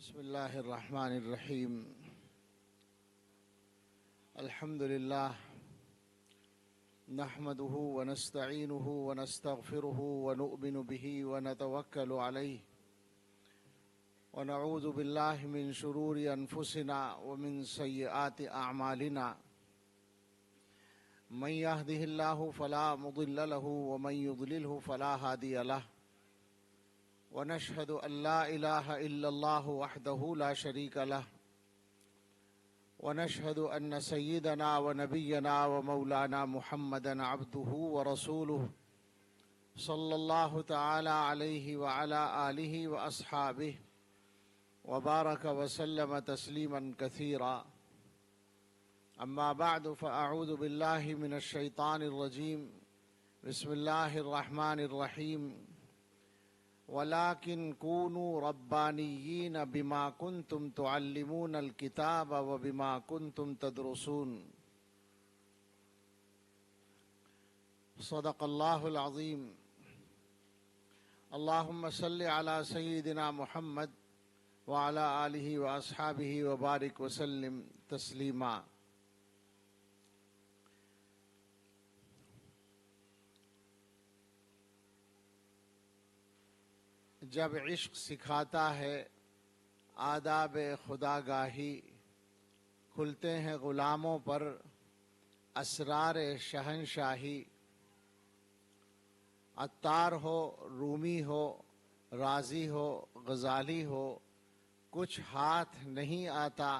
بسم الله الرحمن الرحيم. الحمد لله نحمده ونستعينه ونستغفره ونؤمن به ونتوكل عليه ونعوذ بالله من شرور أنفسنا ومن سيئات أعمالنا. من يهده الله فلا مضل له ومن يضلله فلا هادي له، ونشهد أن لا إله إلا الله وحده لا شريك له، ونشهد أن سيدنا ونبينا ومولانا محمدا عبده ورسوله صلى الله تعالى عليه وعلى آله وأصحابه وبارك وسلم تسليما كثيرا. أما بعد، فأعوذ بالله من الشيطان الرجيم. بسم الله الرحمن الرحيم. ولكن كونوا ربانيين بما كنتم تعلمون الكتاب وبما كنتم تدرسون. صدق الله العظيم. اللهم صل على سيدنا محمد وعلى آله وأصحابه وبارك وسلم تسليما. جب عشق سکھاتا ہے آداب خداگاہی، کھلتے ہیں غلاموں پر اسرار شہنشاہی. عطار ہو، رومی ہو، رازی ہو، غزالی ہو، کچھ ہاتھ نہیں آتا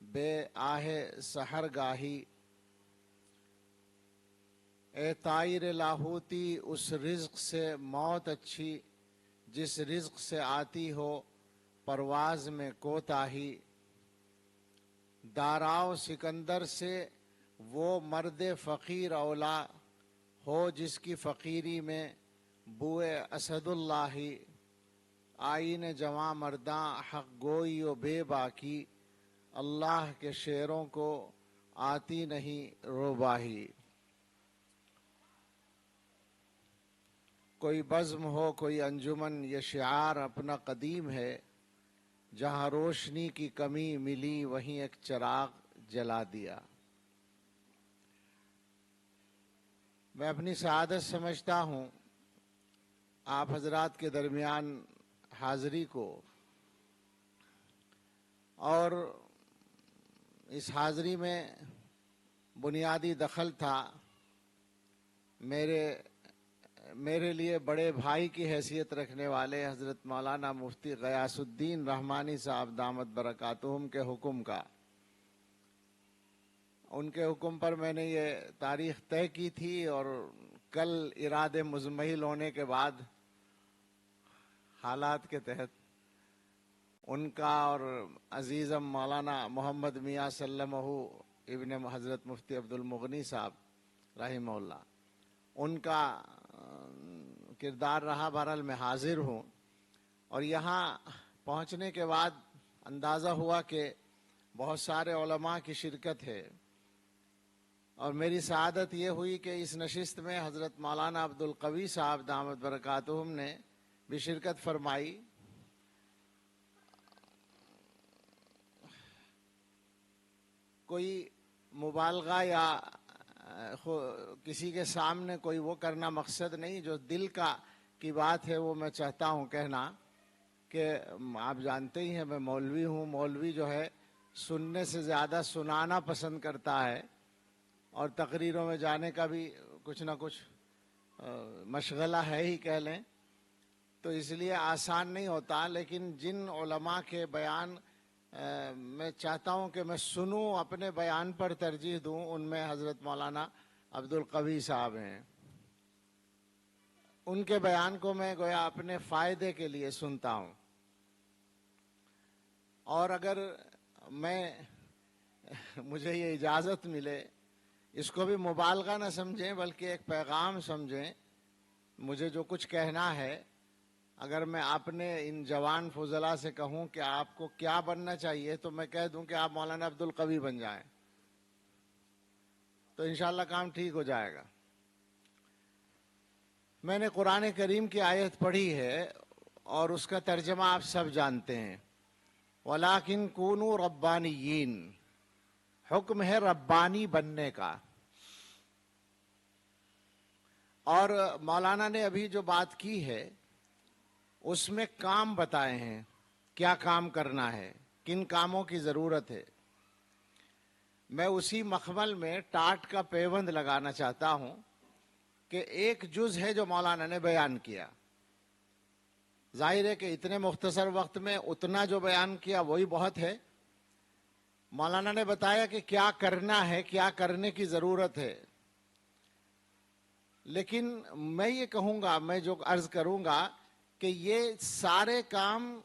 بے آہ سحرگاہی. اے طائر لاہوتی، اس رزق سے موت اچھی جس رزق سے آتی ہو پرواز میں کوتاہی. داراؤ سکندر سے وہ مرد فقیر اولا ہو جس کی فقیری میں بوئے اسد اللہ. آئین جواں مرداں حق گوئی و بے باکی، اللہ کے شعروں کو آتی نہیں روباہی. کوئی بزم ہو کوئی انجمن، یہ شعار اپنا قدیم ہے. جہاں روشنی کی کمی ملی وہیں ایک چراغ جلا دیا. میں اپنی سعادت سمجھتا ہوں آپ حضرات کے درمیان حاضری کو، اور اس حاضری میں بنیادی دخل تھا میرے لیے بڑے بھائی کی حیثیت رکھنے والے حضرت مولانا مفتی غیاث الدین رحمانی صاحب دامت برکاتہم کے حکم کا. ان کے حکم پر میں نے یہ تاریخ طے کی تھی، اور کل ارادے مزمحل ہونے کے بعد حالات کے تحت ان کا اور عزیزم مولانا محمد میاں سلمہ ابن حضرت مفتی عبد المغنی صاحب رحمہ اللہ، ان کا کردار رہا. بہرحال میں حاضر ہوں، اور یہاں پہنچنے کے بعد اندازہ ہوا کہ بہت سارے علماء کی شرکت ہے، اور میری سعادت یہ ہوئی کہ اس نشست میں حضرت مولانا عبد القوی صاحب دامت برکاتہم نے بھی شرکت فرمائی. کوئی مبالغہ یا کسی کے سامنے کوئی وہ کرنا مقصد نہیں. جو دل کی بات ہے وہ میں چاہتا ہوں کہنا کہ آپ جانتے ہی ہیں میں مولوی ہوں. مولوی جو ہے سننے سے زیادہ سنانا پسند کرتا ہے، اور تقریروں میں جانے کا بھی کچھ نہ کچھ مشغلہ ہے ہی کہہ لیں. تو اس لیے آسان نہیں ہوتا، لیکن جن علماء کے بیان میں چاہتا ہوں کہ میں سنوں، اپنے بیان پر ترجیح دوں، ان میں حضرت مولانا عبد القوی صاحب ہیں. ان کے بیان کو میں گویا اپنے فائدے کے لیے سنتا ہوں، اور اگر مجھے یہ اجازت ملے، اس کو بھی مبالغہ نہ سمجھیں بلکہ ایک پیغام سمجھیں. مجھے جو کچھ کہنا ہے، اگر میں اپنے ان جوان فضلاء سے کہوں کہ آپ کو کیا بننا چاہیے، تو میں کہہ دوں کہ آپ مولانا عبد القوی بن جائیں، تو انشاءاللہ کام ٹھیک ہو جائے گا. میں نے قرآن کریم کی آیت پڑھی ہے، اور اس کا ترجمہ آپ سب جانتے ہیں. ولیکن کونوا ربانیین، حکم ہے ربانی بننے کا. اور مولانا نے ابھی جو بات کی ہے اس میں کام بتائے ہیں، کیا کام کرنا ہے، کن کاموں کی ضرورت ہے. میں اسی مخمل میں ٹاٹ کا پیوند لگانا چاہتا ہوں کہ ایک جز ہے جو مولانا نے بیان کیا. ظاہر ہے کہ اتنے مختصر وقت میں اتنا جو بیان کیا وہی بہت ہے. مولانا نے بتایا کہ کیا کرنا ہے، کیا کرنے کی ضرورت ہے. لیکن میں یہ کہوں گا، میں جو عرض کروں گا کہ یہ سارے کام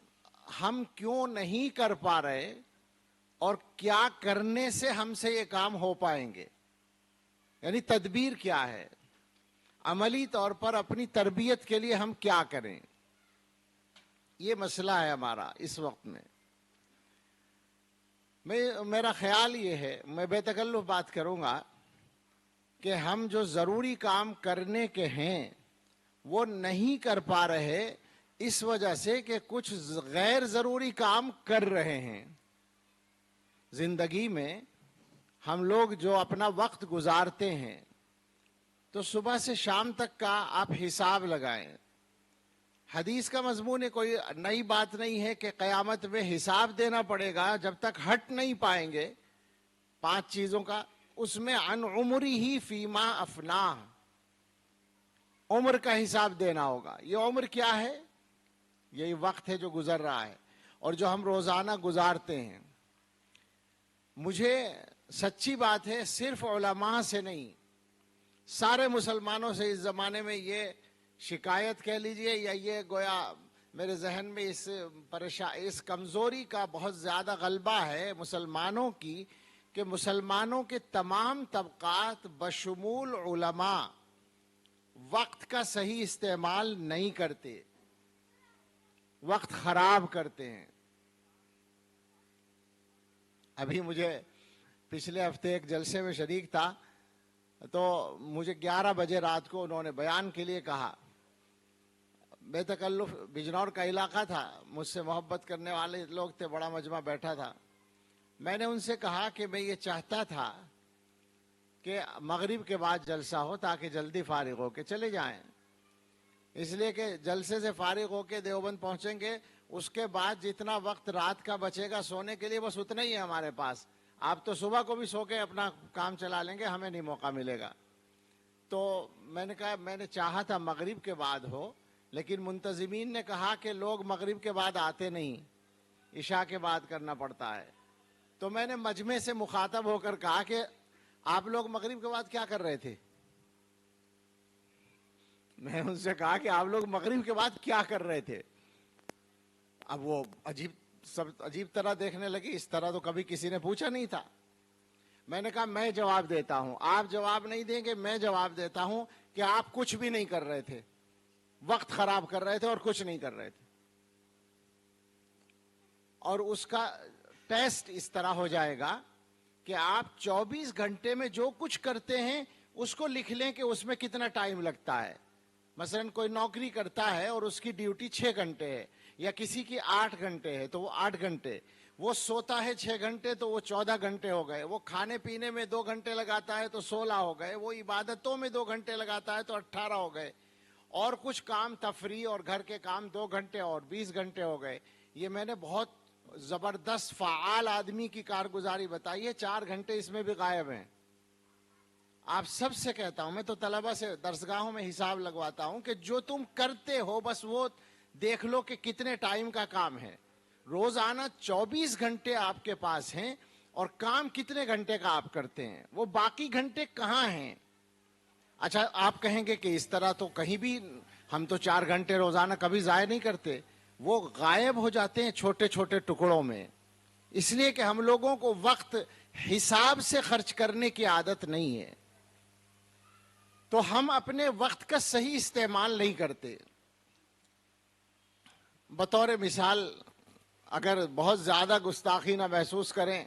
ہم کیوں نہیں کر پا رہے اور کیا کرنے سے ہم سے یہ کام ہو پائیں گے، یعنی تدبیر کیا ہے، عملی طور پر اپنی تربیت کے لیے ہم کیا کریں، یہ مسئلہ ہے ہمارا اس وقت میں. میرا خیال یہ ہے، میں بے تکلف بات کروں گا کہ ہم جو ضروری کام کرنے کے ہیں وہ نہیں کر پا رہے اس وجہ سے کہ کچھ غیر ضروری کام کر رہے ہیں. زندگی میں ہم لوگ جو اپنا وقت گزارتے ہیں تو صبح سے شام تک کا آپ حساب لگائیں. حدیث کا مضمون کوئی نئی بات نہیں ہے کہ قیامت میں حساب دینا پڑے گا. جب تک ہٹ نہیں پائیں گے 5 چیزوں کا، اس میں عن عمری ہی فیما افناہ، عمر کا حساب دینا ہوگا. یہ عمر کیا ہے؟ یہی وقت ہے جو گزر رہا ہے اور جو ہم روزانہ گزارتے ہیں. مجھے سچی بات ہے صرف علماء سے نہیں، سارے مسلمانوں سے اس زمانے میں یہ شکایت کہہ لیجئے یا یہ گویا میرے ذہن میں اس کمزوری کا بہت زیادہ غلبہ ہے مسلمانوں کی کہ مسلمانوں کے تمام طبقات بشمول علماء وقت کا صحیح استعمال نہیں کرتے، وقت خراب کرتے ہیں. ابھی مجھے پچھلے ہفتے ایک جلسے میں شریک تھا تو مجھے 11 بجے رات کو انہوں نے بیان کے لیے کہا. بے تکلف بجنور کا علاقہ تھا، مجھ سے محبت کرنے والے لوگ تھے، بڑا مجمع بیٹھا تھا. میں نے ان سے کہا کہ میں یہ چاہتا تھا کہ مغرب کے بعد جلسہ ہو تاکہ جلدی فارغ ہو کے چلے جائیں، اس لیے کہ جلسے سے فارغ ہو کے دیوبند پہنچیں گے، اس کے بعد جتنا وقت رات کا بچے گا سونے کے لیے بس اتنا ہی ہے ہمارے پاس. آپ تو صبح کو بھی سو کے اپنا کام چلا لیں گے، ہمیں نہیں موقع ملے گا. تو میں نے کہا میں نے چاہا تھا مغرب کے بعد ہو، لیکن منتظمین نے کہا کہ لوگ مغرب کے بعد آتے نہیں، عشاء کے بعد کرنا پڑتا ہے. تو میں نے مجمع سے مخاطب ہو کر کہا کہ آپ لوگ مغرب کے بعد کیا کر رہے تھے؟ میں ان سے کہا کہ آپ لوگ مغرب کے بعد کیا کر رہے تھے؟ اب وہ عجیب طرح دیکھنے لگی، اس طرح تو کبھی کسی نے پوچھا نہیں تھا. میں نے کہا میں جواب دیتا ہوں، آپ جواب نہیں دیں گے، میں جواب دیتا ہوں کہ آپ کچھ بھی نہیں کر رہے تھے، وقت خراب کر رہے تھے اور کچھ نہیں کر رہے تھے. اور اس کا ٹیسٹ اس طرح ہو جائے گا کہ آپ 24 گھنٹے میں جو کچھ کرتے ہیں اس کو لکھ لیں کہ اس میں کتنا ٹائم لگتا ہے. مثلا کوئی نوکری کرتا ہے اور اس کی ڈیوٹی 6 گھنٹے ہے یا کسی کی 8 گھنٹے ہے تو وہ 8 گھنٹے، وہ سوتا ہے 6 گھنٹے تو وہ 14 گھنٹے ہو گئے، وہ کھانے پینے میں 2 گھنٹے لگاتا ہے تو 16 ہو گئے، وہ عبادتوں میں 2 گھنٹے لگاتا ہے تو 18 ہو گئے، اور کچھ کام تفریح اور گھر کے کام 2 گھنٹے اور 20 گھنٹے ہو گئے. یہ میں نے بہت زبردست فعال آدمی کی کارگزاری بتائی ہے، 4 گھنٹے اس میں بھی غائب ہیں. آپ سب سے کہتا ہوں، میں تو طلبہ سے درسگاہوں میں حساب لگواتا ہوں کہ جو تم کرتے ہو بس وہ دیکھ لو کہ کتنے ٹائم کا کام ہے. روزانہ 24 گھنٹے آپ کے پاس ہیں اور کام کتنے گھنٹے کا آپ کرتے ہیں، وہ باقی گھنٹے کہاں ہیں؟ اچھا آپ کہیں گے کہ اس طرح تو کہیں بھی ہم تو 4 گھنٹے روزانہ کبھی ضائع نہیں کرتے. وہ غائب ہو جاتے ہیں چھوٹے چھوٹے ٹکڑوں میں، اس لیے کہ ہم لوگوں کو وقت حساب سے خرچ کرنے کی عادت نہیں ہے، تو ہم اپنے وقت کا صحیح استعمال نہیں کرتے. بطور مثال اگر بہت زیادہ گستاخی نہ محسوس کریں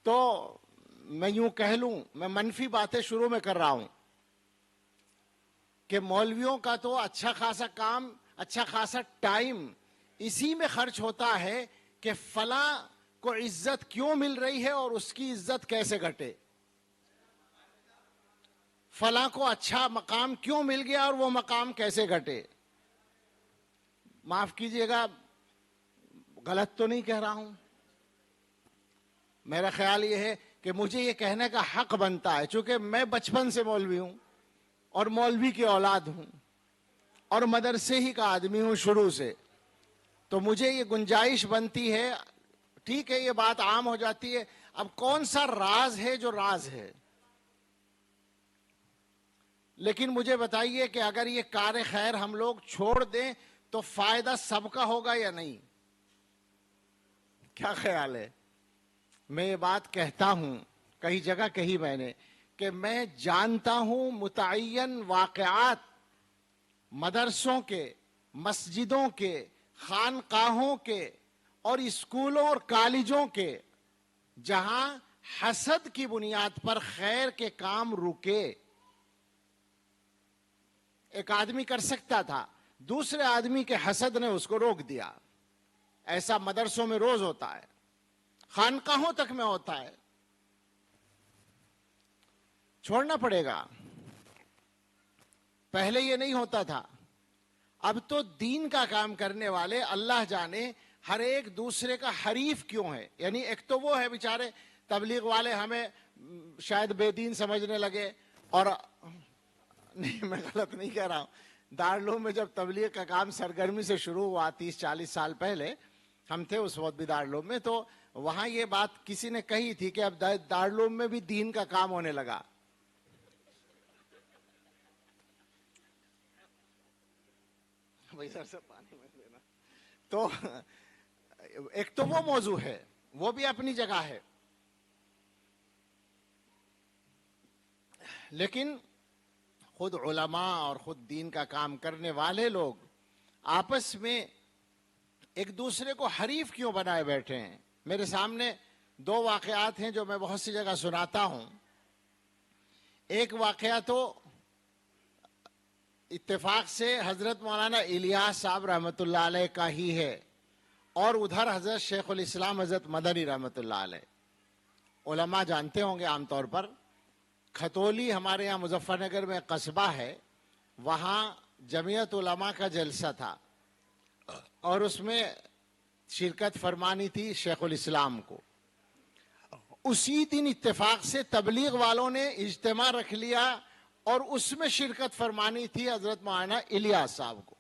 تو میں یوں کہہ لوں، میں منفی باتیں شروع میں کر رہا ہوں کہ مولویوں کا تو اچھا خاصا کام، اچھا خاصا ٹائم اسی میں خرچ ہوتا ہے کہ فلاں کو عزت کیوں مل رہی ہے اور اس کی عزت کیسے گھٹے، فلاں کو اچھا مقام کیوں مل گیا اور وہ مقام کیسے گھٹے۔ معاف کیجئے گا، غلط تو نہیں کہہ رہا ہوں، میرا خیال یہ ہے کہ مجھے یہ کہنے کا حق بنتا ہے، چونکہ میں بچپن سے مولوی ہوں اور مولوی کی اولاد ہوں اور مدرسے ہی کا آدمی ہوں شروع سے، تو مجھے یہ گنجائش بنتی ہے، ٹھیک ہے یہ بات عام ہو جاتی ہے، اب کون سا راز ہے جو راز ہے، لیکن مجھے بتائیے کہ اگر یہ کار خیر ہم لوگ چھوڑ دیں تو فائدہ سب کا ہوگا یا نہیں؟ کیا خیال ہے؟ میں یہ بات کہتا ہوں، کئی جگہ کہی میں نے، کہ میں جانتا ہوں متعین واقعات مدرسوں کے، مسجدوں کے، خانقاہوں کے اور اسکولوں اور کالجوں کے، جہاں حسد کی بنیاد پر خیر کے کام رکے۔ ایک آدمی کر سکتا تھا، دوسرے آدمی کے حسد نے اس کو روک دیا۔ ایسا مدرسوں میں روز ہوتا ہے، خانقاہوں تک میں ہوتا ہے۔ چھوڑنا پڑے گا، پہلے یہ نہیں ہوتا تھا، اب تو دین کا کام کرنے والے اللہ جانے ہر ایک دوسرے کا حریف کیوں ہے۔ یعنی ایک تو وہ ہے بیچارے تبلیغ والے ہمیں شاید بے دین سمجھنے لگے، اور نہیں میں غلط نہیں کہہ رہا ہوں، دارالعلوم میں جب تبلیغ کا کام سرگرمی سے شروع ہوا 30-40 سال پہلے، ہم تھے اس وقت بھی دارالعلوم میں، تو وہاں یہ بات کسی نے کہی تھی کہ اب دارالعلوم میں بھی دین کا کام ہونے لگا۔ تو ایک تو وہ موضوع ہے، وہ بھی اپنی جگہ ہے، لیکن خود علماء اور خود دین کا کام کرنے والے لوگ آپس میں ایک دوسرے کو حریف کیوں بنائے بیٹھے ہیں؟ میرے سامنے 2 واقعات ہیں جو میں بہت سی جگہ سناتا ہوں۔ ایک واقعہ تو اتفاق سے حضرت مولانا الیاس صاحب رحمۃ اللہ علیہ کا ہی ہے، اور ادھر حضرت شیخ الاسلام حضرت مدنی رحمۃ اللہ علیہ۔ علماء جانتے ہوں گے عام طور پر، کھتولی ہمارے یہاں مظفر نگر میں قصبہ ہے، وہاں جمعیت علماء کا جلسہ تھا اور اس میں شرکت فرمانی تھی شیخ الاسلام کو۔ اسی دن اتفاق سے تبلیغ والوں نے اجتماع رکھ لیا اور اس میں شرکت فرمانی تھی حضرت مولانا الیاس صاحب کو۔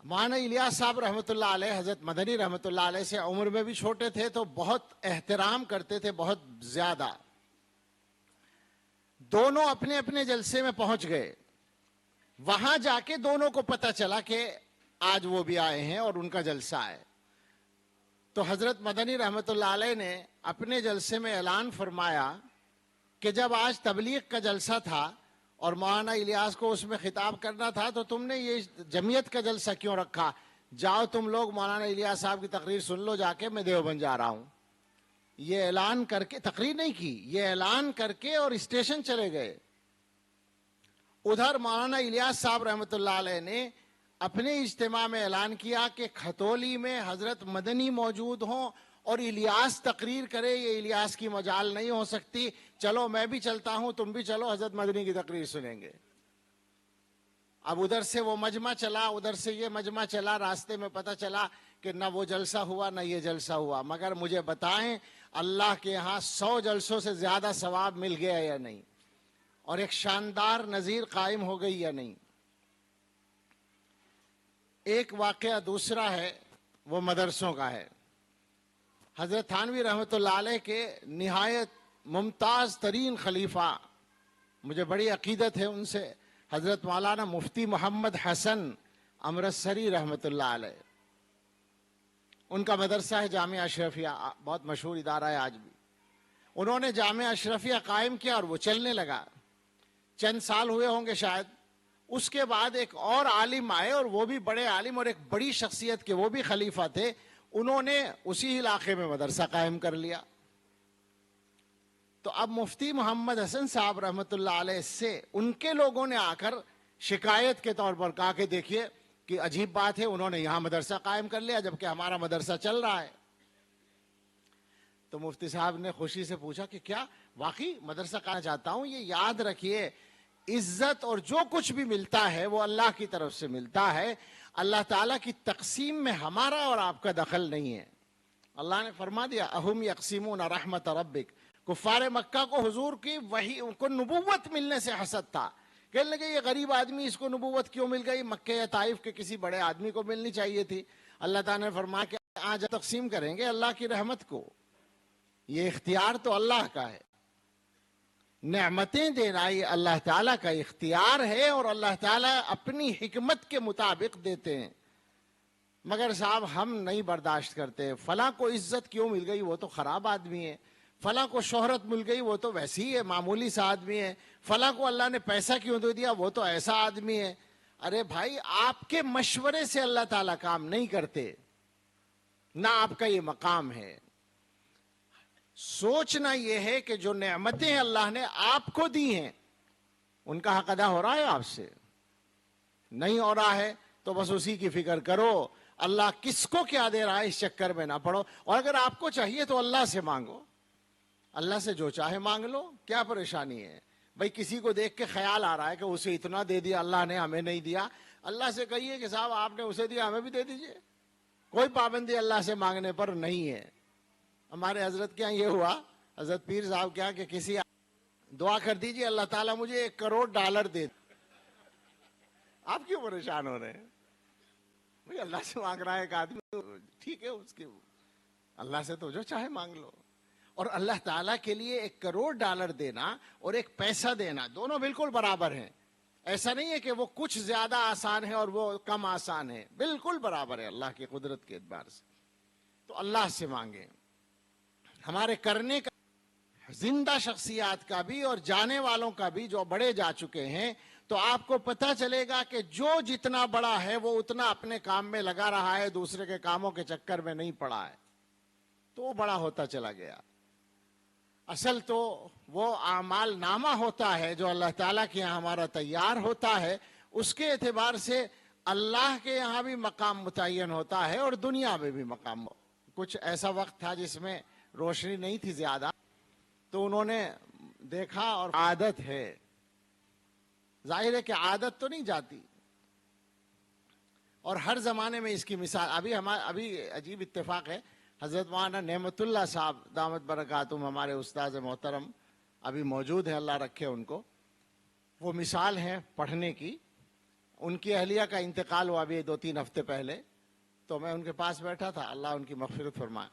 مولانا الیاس صاحب رحمۃ اللہ علیہ حضرت مدنی رحمۃ اللہ علیہ سے عمر میں بھی چھوٹے تھے، تو بہت احترام کرتے تھے، بہت زیادہ۔ دونوں اپنے اپنے جلسے میں پہنچ گئے، وہاں جا کے دونوں کو پتہ چلا کہ آج وہ بھی آئے ہیں اور ان کا جلسہ ہے۔ تو حضرت مدنی رحمۃ اللہ علیہ نے اپنے جلسے میں اعلان فرمایا کہ جب آج تبلیغ کا جلسہ تھا اور مولانا الیاس کو اس میں خطاب کرنا تھا، تو تم نے یہ جمعیت کا جلسہ کیوں رکھا؟ جاؤ تم لوگ مولانا الیاس صاحب کی تقریر سن لو جا کے، میں دیوبند جا رہا ہوں۔ یہ اعلان کر کے تقریر نہیں کی، یہ اعلان کر کے اور اسٹیشن چلے گئے۔ ادھر مولانا الیاس صاحب رحمۃ اللہ علیہ نے اپنے اجتماع میں اعلان کیا کہ کھتولی میں حضرت مدنی موجود ہوں اور الیاس تقریر کرے، یہ الیاس کی مجال نہیں ہو سکتی، چلو میں بھی چلتا ہوں، تم بھی چلو، حضرت مدنی کی تقریر سنیں گے۔ اب ادھر سے وہ مجمع چلا، ادھر سے یہ مجمع چلا، راستے میں پتہ چلا کہ نہ وہ جلسہ ہوا نہ یہ جلسہ ہوا۔ مگر مجھے بتائیں اللہ کے ہاں 100 جلسوں سے زیادہ ثواب مل گیا یا نہیں، اور ایک شاندار نظیر قائم ہو گئی یا نہیں۔ ایک واقعہ دوسرا ہے، وہ مدرسوں کا ہے۔ حضرت تھانوی رحمۃ اللہ علیہ کے نہایت ممتاز ترین خلیفہ، مجھے بڑی عقیدت ہے ان سے، حضرت مولانا مفتی محمد حسن امرتسری رحمۃ اللہ علیہ۔ ان کا مدرسہ ہے جامعہ اشرفیہ، بہت مشہور ادارہ ہے آج بھی۔ انہوں نے جامعہ اشرفیہ قائم کیا اور وہ چلنے لگا، چند سال ہوئے ہوں گے شاید۔ اس کے بعد ایک اور عالم آئے، اور وہ بھی بڑے عالم اور ایک بڑی شخصیت کے، وہ بھی خلیفہ تھے، انہوں نے اسی علاقے میں مدرسہ قائم کر لیا۔ تو اب مفتی محمد حسن صاحب رحمۃ اللہ علیہ سے ان کے لوگوں نے آ کر شکایت کے طور پر کہا کہ دیکھیے کہ عجیب بات ہے انہوں نے یہاں مدرسہ قائم کر لیا جبکہ ہمارا مدرسہ چل رہا ہے. تو مفتی صاحب نے خوشی سے پوچھا کہ کیا واقعی مدرسہ قائم چاہتا ہوں. یہ یاد رکھیے عزت اور جو کچھ بھی ملتا ہے وہ اللہ کی طرف سے ملتا ہے. اللہ تعالیٰ کی تقسیم میں ہمارا اور آپ کا دخل نہیں ہے. اللہ نے فرما دیا اہم یقسمون رحمت ربک. کفار مکہ کو حضور کی وحی ان کو نبوت ملنے سے حسد تھا. کہنے لگے یہ غریب آدمی اس کو نبوت کیوں مل گئی؟ مکہ یا طائف کے کسی بڑے آدمی کو ملنی چاہیے تھی. اللہ تعالیٰ نے فرمایا کہ آج تقسیم کریں گے اللہ کی رحمت کو. یہ اختیار تو اللہ کا ہے. نعمتیں دینا یہ اللہ تعالیٰ کا اختیار ہے اور اللہ تعالیٰ اپنی حکمت کے مطابق دیتے ہیں. مگر صاحب ہم نہیں برداشت کرتے. فلاں کو عزت کیوں مل گئی؟ وہ تو خراب آدمی ہے. فلاں کو شہرت مل گئی وہ تو ویسی ہی ہے معمولی سا آدمی ہے. فلاں کو اللہ نے پیسہ کیوں دے دیا وہ تو ایسا آدمی ہے. ارے بھائی آپ کے مشورے سے اللہ تعالیٰ کام نہیں کرتے، نہ آپ کا یہ مقام ہے. سوچنا یہ ہے کہ جو نعمتیں اللہ نے آپ کو دی ہیں ان کا حق ادا ہو رہا ہے آپ سے؟ نہیں ہو رہا ہے تو بس اسی کی فکر کرو. اللہ کس کو کیا دے رہا ہے اس چکر میں نہ پڑو. اور اگر آپ کو چاہیے تو اللہ سے مانگو. اللہ سے جو چاہے مانگ لو، کیا پریشانی ہے بھائی؟ کسی کو دیکھ کے خیال آ رہا ہے کہ اسے اتنا دے دیا اللہ نے ہمیں نہیں دیا. اللہ سے کہیے کہ صاحب آپ نے اسے دیا ہمیں بھی دے دیجئے. کوئی پابندی اللہ سے مانگنے پر نہیں ہے. ہمارے حضرت کے یہاں یہ ہوا، حضرت پیر صاحب کے یہاں کہ کسی دعا کر دیجئے اللہ تعالیٰ مجھے $1 کروڑ دے. آپ کیوں پریشان ہو رہے ہیں بھائی؟ اللہ سے مانگ رہا ہے ایک آدمی، ٹھیک ہے اس کے اللہ سے تو جو چاہے مانگ لو. اور اللہ تعالیٰ کے لیے $1 کروڑ دینا اور ایک پیسہ دینا دونوں بالکل برابر ہیں. ایسا نہیں ہے کہ وہ کچھ زیادہ آسان ہے اور وہ کم آسان ہے، بالکل برابر ہے اللہ کی قدرت کے اعتبار سے. تو اللہ سے مانگیں. ہمارے کرنے کا زندہ شخصیات کا بھی اور جانے والوں کا بھی جو بڑے جا چکے ہیں، تو آپ کو پتہ چلے گا کہ جو جتنا بڑا ہے وہ اتنا اپنے کام میں لگا رہا ہے، دوسرے کے کاموں کے چکر میں نہیں پڑا ہے، تو وہ بڑا ہوتا چلا گیا. اصل تو وہ اعمال نامہ ہوتا ہے جو اللہ تعالیٰ کے یہاں ہمارا تیار ہوتا ہے. اس کے اعتبار سے اللہ کے یہاں بھی مقام متعین ہوتا ہے اور دنیا میں بھی مقام. کچھ ایسا وقت تھا جس میں روشنی نہیں تھی زیادہ، تو انہوں نے دیکھا اور عادت ہے، ظاہر ہے کہ عادت تو نہیں جاتی. اور ہر زمانے میں اس کی مثال ابھی عجیب اتفاق ہے. حضرت مولانا نعمت اللہ صاحب دامت برکاتہم ہمارے استاذ محترم ابھی موجود ہیں، اللہ رکھے ان کو. وہ مثال ہے پڑھنے کی. ان کی اہلیہ کا انتقال ہوا ابھی 2-3 ہفتے پہلے، تو میں ان کے پاس بیٹھا تھا، اللہ ان کی مغفرت فرمائے.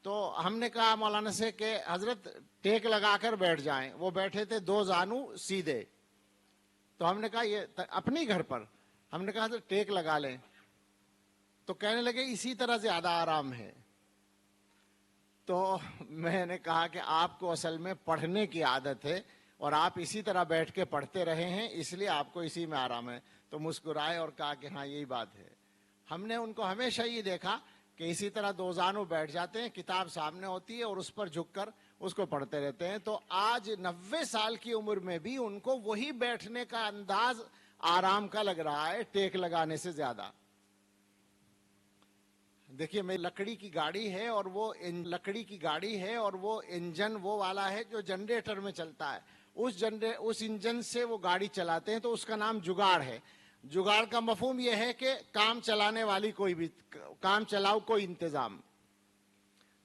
تو ہم نے کہا مولانا سے کہ حضرت ٹیک لگا کر بیٹھ جائیں. وہ بیٹھے تھے 2 زانو سیدھے. تو ہم نے کہا یہ اپنی گھر پر، ہم نے کہا حضرت ٹیک لگا لیں. تو کہنے لگے اسی طرح زیادہ آرام ہے. تو میں نے کہا کہ آپ کو اصل میں پڑھنے کی عادت ہے اور آپ اسی طرح بیٹھ کے پڑھتے رہے ہیں، اس لیے آپ کو اسی میں آرام ہے. تو مسکرائے اور کہا کہ ہاں یہی بات ہے. ہم نے ان کو ہمیشہ یہ دیکھا کہ اسی طرح 2 زانو بیٹھ جاتے ہیں، کتاب سامنے ہوتی ہے اور اس پر جھک کر اس کو پڑھتے رہتے ہیں. تو آج 90 سال کی عمر میں بھی ان کو وہی بیٹھنے کا انداز آرام کا لگ رہا ہے ٹیک لگانے سے زیادہ. دیکھیے میری لکڑی کی گاڑی ہے اور وہ انجن وہ والا ہے جو جنریٹر میں چلتا ہے. اس انجن سے وہ گاڑی چلاتے ہیں، تو اس کا نام جگاڑ ہے. جگاڑ کا مفہوم یہ ہے کہ کام چلانے والی کام چلاؤ کوئی انتظام.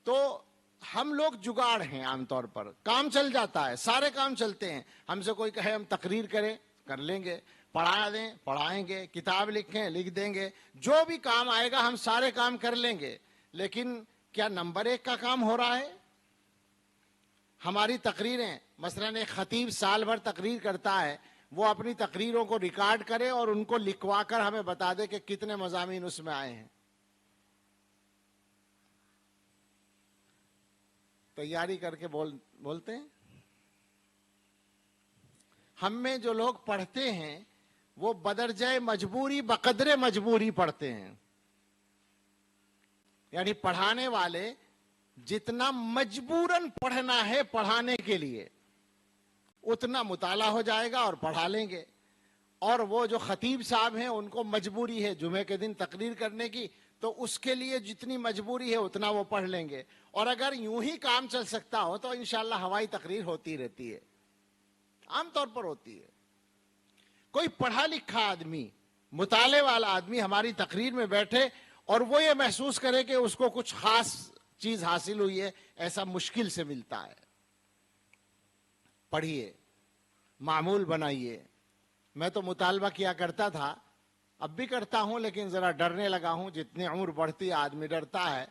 تو ہم لوگ جگاڑ ہیں، عام طور پر کام چل جاتا ہے، سارے کام چلتے ہیں. ہم سے کوئی کہے ہم تقریر کریں، کر لیں گے. پڑھا دیں، پڑھائیں گے. کتاب لکھیں، لکھ دیں گے. جو بھی کام آئے گا ہم سارے کام کر لیں گے. لیکن کیا نمبر 1 کا کام ہو رہا ہے؟ ہماری تقریریں، مثلا ایک خطیب سال بھر تقریر کرتا ہے، وہ اپنی تقریروں کو ریکارڈ کرے اور ان کو لکھوا کر ہمیں بتا دے کہ کتنے مضامین اس میں آئے ہیں. تیاری کر کے بولتے ہیں. ہم میں جو لوگ پڑھتے ہیں وہ بدرجہ مجبوری بقدر مجبوری پڑھتے ہیں. یعنی پڑھانے والے جتنا مجبوراً پڑھنا ہے پڑھانے کے لیے اتنا مطالعہ ہو جائے گا اور پڑھا لیں گے. اور وہ جو خطیب صاحب ہیں ان کو مجبوری ہے جمعے کے دن تقریر کرنے کی، تو اس کے لیے جتنی مجبوری ہے اتنا وہ پڑھ لیں گے. اور اگر یوں ہی کام چل سکتا ہو تو انشاءاللہ ہوائی تقریر ہوتی رہتی ہے، عام طور پر ہوتی ہے. کوئی پڑھا لکھا آدمی، مطالعے والا آدمی ہماری تقریر میں بیٹھے اور وہ یہ محسوس کرے کہ اس کو کچھ خاص چیز حاصل ہوئی ہے، ایسا مشکل سے ملتا ہے. پڑھیے، معمول بنائیے. میں تو مطالبہ کیا کرتا تھا، اب بھی کرتا ہوں، لیکن ذرا ڈرنے لگا ہوں. جتنی عمر بڑھتی ہے آدمی ڈرتا ہے.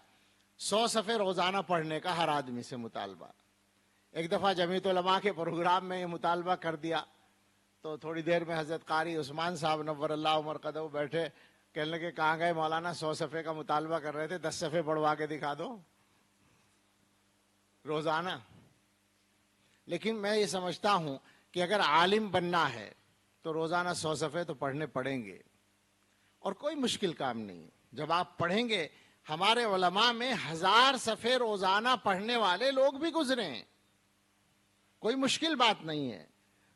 100 صفحے روزانہ پڑھنے کا ہر آدمی سے مطالبہ. ایک دفعہ جمعیت علماء کے پروگرام میں یہ مطالبہ کر دیا تو تھوڑی دیر میں حضرت قاری عثمان صاحب نور اللہ مرقدہ بیٹھے، کہنے لگے کہاں گئے مولانا؟ 100 صفحے کا مطالبہ کر رہے تھے، 10 صفحے پڑھوا کے دکھا دو روزانہ. لیکن میں یہ سمجھتا ہوں کہ اگر عالم بننا ہے تو روزانہ 100 صفحے تو پڑھنے پڑیں گے، اور کوئی مشکل کام نہیں. جب آپ پڑھیں گے، ہمارے علماء میں 1000 صفحے روزانہ پڑھنے والے لوگ بھی گزرے ہیں، کوئی مشکل بات نہیں ہے.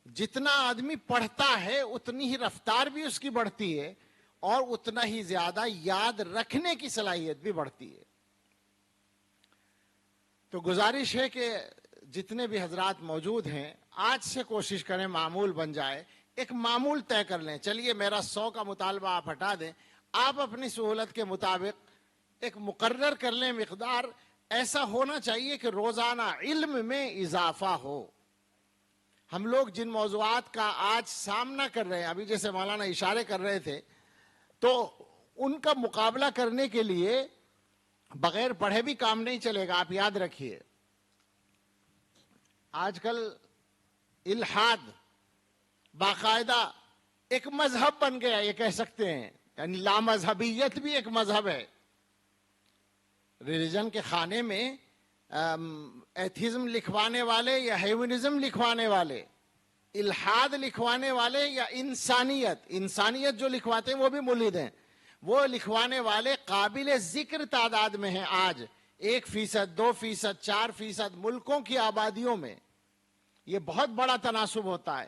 جتنا آدمی پڑھتا ہے اتنی ہی رفتار بھی اس کی بڑھتی ہے، اور اتنا ہی زیادہ یاد رکھنے کی صلاحیت بھی بڑھتی ہے. تو گزارش ہے کہ جتنے بھی حضرات موجود ہیں، آج سے کوشش کریں معمول بن جائے. ایک معمول طے کر لیں، چلیے میرا 100 کا مطالبہ آپ ہٹا دیں، آپ اپنی سہولت کے مطابق ایک مقرر کر لیں مقدار. ایسا ہونا چاہیے کہ روزانہ علم میں اضافہ ہو. ہم لوگ جن موضوعات کا آج سامنا کر رہے ہیں، ابھی جیسے مولانا اشارے کر رہے تھے، تو ان کا مقابلہ کرنے کے لیے بغیر پڑھے بھی کام نہیں چلے گا. آپ یاد رکھیے، آج کل الحاد باقاعدہ ایک مذہب بن گیا، یہ کہہ سکتے ہیں. یعنی لامذہبیت بھی ایک مذہب ہے. ریلیجن کے خانے میں ایتھیزم لکھوانے والے یا ہیونزم لکھوانے والے، الحاد لکھوانے والے یا انسانیت جو لکھواتے ہیں وہ بھی ملحد ہیں. وہ لکھوانے والے قابل ذکر تعداد میں ہیں آج. 1%، 2%، 4% ملکوں کی آبادیوں میں یہ بہت بڑا تناسب ہوتا ہے.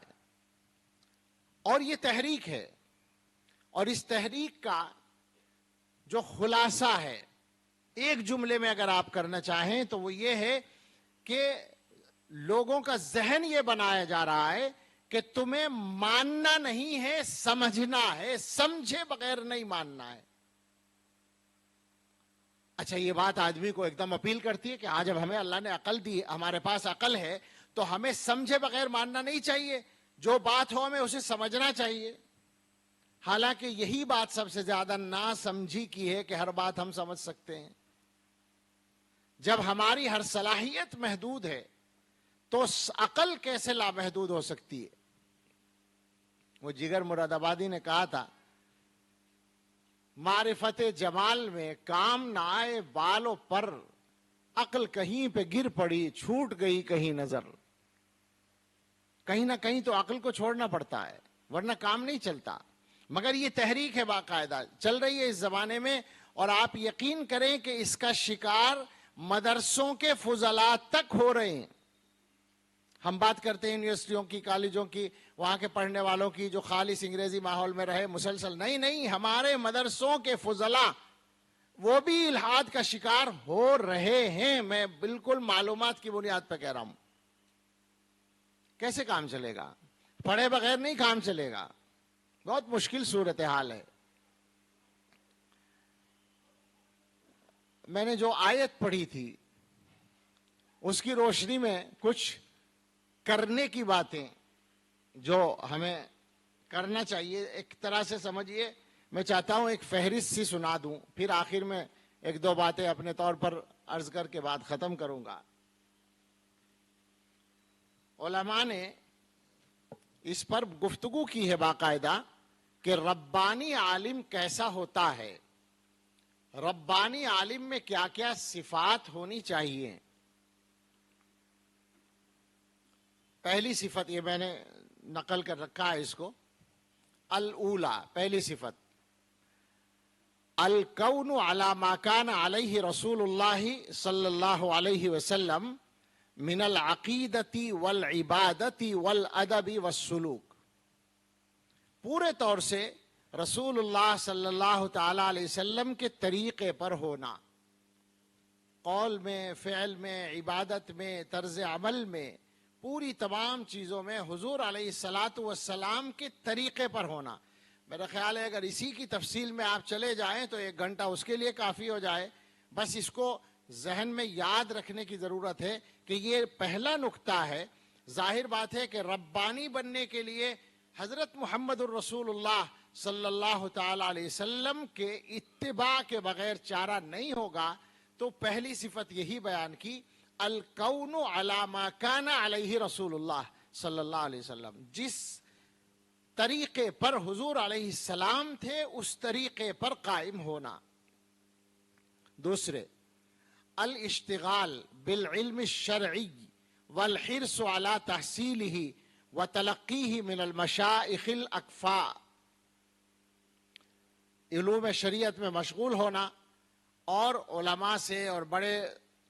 اور یہ تحریک ہے، اور اس تحریک کا جو خلاصہ ہے، ایک جملے میں اگر آپ کرنا چاہیں تو وہ یہ ہے کہ لوگوں کا ذہن یہ بنایا جا رہا ہے کہ تمہیں ماننا نہیں ہے، سمجھنا ہے، سمجھے بغیر نہیں ماننا ہے. اچھا، یہ بات آدمی کو ایک دم اپیل کرتی ہے کہ آج اب ہمیں اللہ نے عقل دی، ہمارے پاس عقل ہے، تو ہمیں سمجھے بغیر ماننا نہیں چاہیے. جو بات ہو ہمیں اسے سمجھنا چاہیے. حالانکہ یہی بات سب سے زیادہ ناسمجھی کی ہے کہ ہر بات ہم سمجھ سکتے ہیں. جب ہماری ہر صلاحیت محدود ہے تو عقل کیسے لامحدود ہو سکتی ہے؟ وہ جگر مراد آبادی نے کہا تھا، معرفت جمال میں کام نہ آئے بالوں پر، عقل کہیں پہ گر پڑی چھوٹ گئی کہیں نظر. کہیں نہ کہیں تو عقل کو چھوڑنا پڑتا ہے ورنہ کام نہیں چلتا. مگر یہ تحریک ہے باقاعدہ چل رہی ہے اس زمانے میں، اور آپ یقین کریں کہ اس کا شکار مدرسوں کے فضلاء تک ہو رہے ہیں. ہم بات کرتے ہیں یونیورسٹیوں کی، کالجوں کی، وہاں کے پڑھنے والوں کی جو خالص انگریزی ماحول میں رہے مسلسل. نہیں، ہمارے مدرسوں کے فضلاء وہ بھی الحاد کا شکار ہو رہے ہیں. میں بالکل معلومات کی بنیاد پہ کہہ رہا ہوں. کیسے کام چلے گا؟ پڑھے بغیر نہیں کام چلے گا. بہت مشکل صورتحال ہے. میں نے جو آیت پڑھی تھی اس کی روشنی میں کچھ کرنے کی باتیں جو ہمیں کرنا چاہیے، ایک طرح سے سمجھیے، میں چاہتا ہوں ایک فہرست سی سنا دوں، پھر آخر میں 1-2 باتیں اپنے طور پر عرض کر کے بعد ختم کروں گا. علماء نے اس پر گفتگو کی ہے باقاعدہ کہ ربانی عالم کیسا ہوتا ہے، ربانی عالم میں کیا کیا صفات ہونی چاہیے. پہلی صفت، یہ میں نے نقل کر رکھا ہے اس کو، الاولا، پہلی صفت، الکون علی ما کان علیہ رسول اللہ صلی اللہ علیہ وسلم من العقیدت والعبادت والادب والسلوک. پورے طور سے رسول اللہ صلی اللہ تعالی علیہ وسلم کے طریقے پر ہونا، قول میں، فعل میں، عبادت میں، طرز عمل میں، پوری تمام چیزوں میں حضور علیہ الصلاۃ والسلام کے طریقے پر ہونا۔ میرا خیال ہے اگر اسی کی تفصیل میں آپ چلے جائیں تو 1 گھنٹہ اس کے لیے کافی ہو جائے۔ بس اس کو ذہن میں یاد رکھنے کی ضرورت ہے کہ یہ پہلا نقطہ ہے۔ ظاہر بات ہے کہ ربانی بننے کے لیے حضرت محمد الرسول اللہ صلی اللہ تعالی علیہ وسلم کے اتباع کے بغیر چارہ نہیں ہوگا، تو پہلی صفت یہی بیان کی، الکون علی ما کان علیہ رسول اللہ صلی اللہ علیہ وسلم، جس طریقے پر حضور علیہ السلام تھے اس طریقے پر قائم ہونا۔ دوسرے، الاشتغال بالعلم الشرعی والحرص على تحصیلہ وتلقیہ من المشائخ الاکفاء، علوم شریعت میں مشغول ہونا اور علماء سے اور بڑے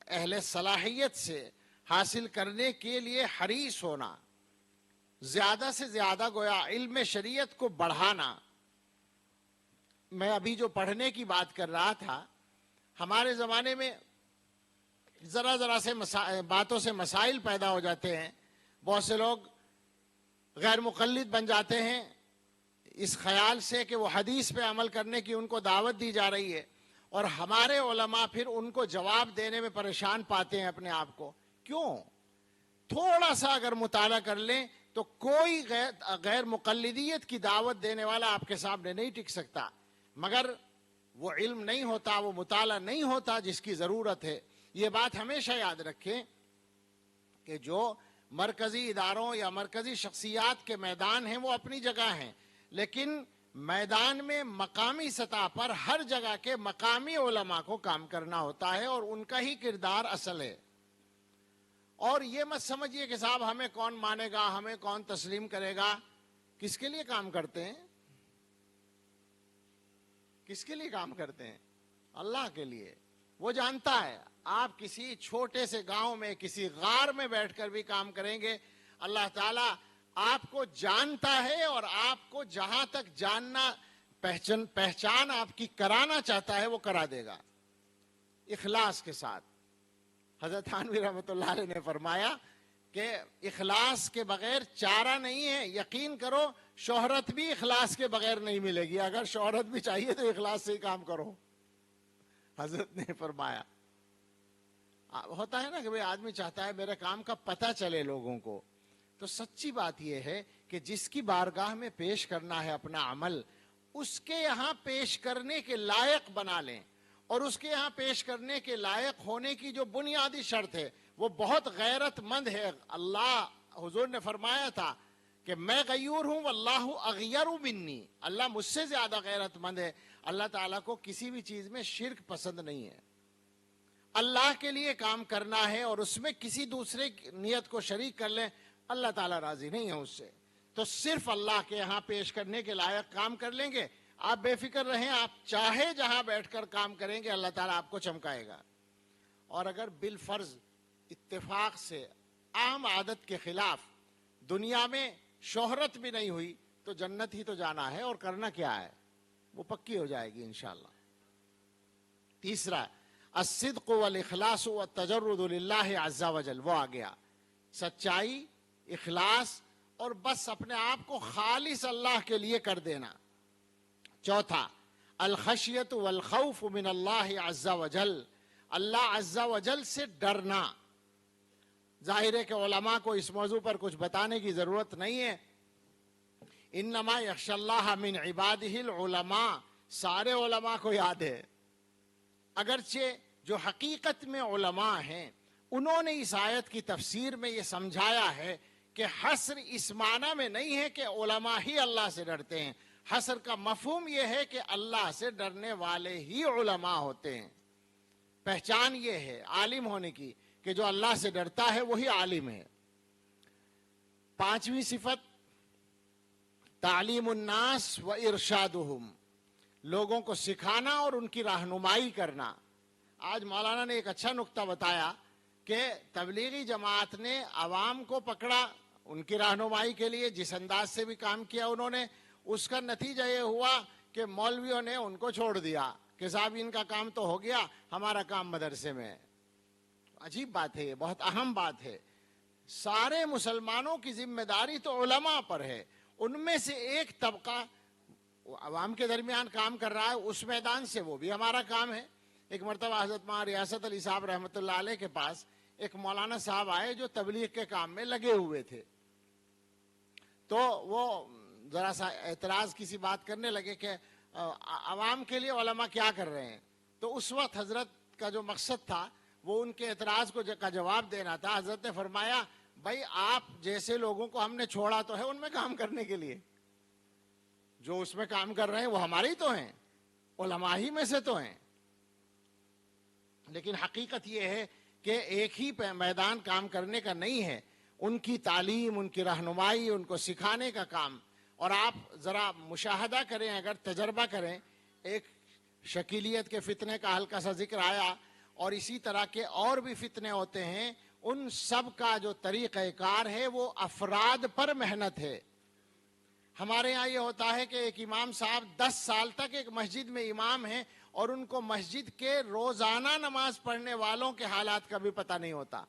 اہل صلاحیت سے حاصل کرنے کے لیے حریص ہونا، زیادہ سے زیادہ گویا علم شریعت کو بڑھانا۔ میں ابھی جو پڑھنے کی بات کر رہا تھا، ہمارے زمانے میں ذرا سے باتوں سے مسائل پیدا ہو جاتے ہیں، بہت سے لوگ غیر مقلد بن جاتے ہیں اس خیال سے کہ وہ حدیث پہ عمل کرنے کی ان کو دعوت دی جا رہی ہے، اور ہمارے علماء پھر ان کو جواب دینے میں پریشان پاتے ہیں اپنے آپ کو۔ کیوں؟ تھوڑا سا اگر مطالعہ کر لیں تو کوئی غیر مقلدیت کی دعوت دینے والا آپ کے سامنے نہیں ٹک سکتا، مگر وہ علم نہیں ہوتا، وہ مطالعہ نہیں ہوتا جس کی ضرورت ہے۔ یہ بات ہمیشہ یاد رکھیں کہ جو مرکزی اداروں یا مرکزی شخصیات کے میدان ہیں وہ اپنی جگہ ہیں، لیکن میدان میں مقامی سطح پر ہر جگہ کے مقامی علماء کو کام کرنا ہوتا ہے اور ان کا ہی کردار اصل ہے۔ اور یہ مت سمجھیے کہ صاحب ہمیں کون مانے گا، ہمیں کون تسلیم کرے گا۔ کس کے لیے کام کرتے ہیں؟ کس کے لیے کام کرتے ہیں؟ اللہ کے لیے۔ وہ جانتا ہے آپ کسی چھوٹے سے گاؤں میں کسی غار میں بیٹھ کر بھی کام کریں گے، اللہ تعالیٰ آپ کو جانتا ہے اور آپ کو جہاں تک جاننا پہچان آپ کی کرانا چاہتا ہے وہ کرا دے گا، اخلاص کے ساتھ۔ حضرت تھانوی رحمۃ اللہ علیہ نے فرمایا کہ اخلاص کے بغیر چارہ نہیں ہے۔ یقین کرو شہرت بھی اخلاص کے بغیر نہیں ملے گی، اگر شہرت بھی چاہیے تو اخلاص سے ہی کام کرو، حضرت نے فرمایا۔ ہوتا ہے نا کہ بھئی آدمی چاہتا ہے میرے کام کا پتہ چلے لوگوں کو، تو سچی بات یہ ہے کہ جس کی بارگاہ میں پیش کرنا ہے اپنا عمل، اس کے یہاں پیش کرنے کے لائق بنا لیں، اور اس کے یہاں پیش کرنے کے لائق ہونے کی جو بنیادی شرط ہے وہ بہت غیرت مند ہے۔ اللہ حضور نے فرمایا تھا کہ میں غیور ہوں واللہ اغیر منی، اللہ مجھ سے زیادہ غیرت مند ہے۔ اللہ تعالیٰ کو کسی بھی چیز میں شرک پسند نہیں ہے۔ اللہ کے لیے کام کرنا ہے اور اس میں کسی دوسرے کی نیت کو شریک کر لیں، اللہ تعالیٰ راضی نہیں ہے اس سے۔ تو صرف اللہ کے یہاں پیش کرنے کے لائق کام کر لیں گے، آپ بے فکر رہیں، آپ چاہے جہاں بیٹھ کر کام کریں گے اللہ تعالیٰ آپ کو چمکائے گا۔ اور اگر بالفرض اتفاق سے عام عادت کے خلاف دنیا میں شہرت بھی نہیں ہوئی تو جنت ہی تو جانا ہے، اور کرنا کیا ہے وہ پکی ہو جائے گی انشاءاللہ۔ تیسرا، الصدق والاخلاص والتجرد للہ عز وجل، وہ آ گیا، سچائی، اخلاص اور بس اپنے آپ کو خالص اللہ کے لیے کر دینا۔ چوتھا، الخشیۃ والخوف من اللہ عز وجل، اللہ عز وجل سے ڈرنا۔ ظاہر ہے کہ علماء کو اس موضوع پر کچھ بتانے کی ضرورت نہیں ہے۔ انما یخشی اللہ من عبادہ العلماء، سارے علماء کو یاد ہے، اگرچہ جو حقیقت میں علماء ہیں انہوں نے اس آیت کی تفسیر میں یہ سمجھایا ہے کہ حصر اس معنی میں نہیں ہے کہ علماء ہی اللہ سے ڈرتے ہیں، حصر کا مفہوم یہ ہے کہ اللہ سے ڈرنے والے ہی علماء ہوتے ہیں۔ پہچان یہ ہے عالم ہونے کی کہ جو اللہ سے ڈرتا ہے وہی عالم ہے۔ پانچویں صفت، تعلیم الناس و ارشادہم، لوگوں کو سکھانا اور ان کی رہنمائی کرنا۔ آج مولانا نے ایک اچھا نقطہ بتایا کہ تبلیغی جماعت نے عوام کو پکڑا، ان کی رہنمائی کے لیے جس انداز سے بھی کام کیا انہوں نے، اس کا نتیجہ یہ ہوا کہ مولویوں نے ان کو چھوڑ دیا کہ صاحب ان کا کام تو ہو گیا، ہمارا کام مدرسے میں ہے۔ عجیب بات ہے، یہ بہت اہم بات ہے۔ سارے مسلمانوں کی ذمہ داری تو علماء پر ہے، ان میں سے ایک طبقہ عوام کے درمیان کام کر رہا ہے، اس میدان سے وہ بھی ہمارا کام ہے۔ ایک مرتبہ حضرت مولانا ریاست علی صاحب رحمۃ اللہ علیہ کے پاس ایک مولانا صاحب آئے جو تبلیغ کے کام میں لگے ہوئے تھے، تو وہ ذرا سا اعتراض کسی بات کرنے لگے کہ عوام کے لیے علماء کیا کر رہے ہیں۔ تو اس وقت حضرت کا جو مقصد تھا وہ ان کے اعتراض کا جواب دینا تھا۔ حضرت نے فرمایا بھائی آپ جیسے لوگوں کو ہم نے چھوڑا تو ہے ان میں کام کرنے کے لیے، جو اس میں کام کر رہے ہیں وہ ہمارے ہی تو ہیں، علماء ہی میں سے تو ہیں۔ لیکن حقیقت یہ ہے کہ ایک ہی میدان کام کرنے کا نہیں ہے، ان کی تعلیم، ان کی رہنمائی، ان کو سکھانے کا کام۔ اور آپ ذرا مشاہدہ کریں، اگر تجربہ کریں، ایک شکیلیت کے فتنے کا ہلکا سا ذکر آیا، اور اسی طرح کے اور بھی فتنے ہوتے ہیں، ان سب کا جو طریقہ کار ہے وہ افراد پر محنت ہے۔ ہمارے ہاں یہ ہوتا ہے کہ ایک امام صاحب 10 سال تک ایک مسجد میں امام ہیں اور ان کو مسجد کے روزانہ نماز پڑھنے والوں کے حالات کا بھی پتہ نہیں ہوتا،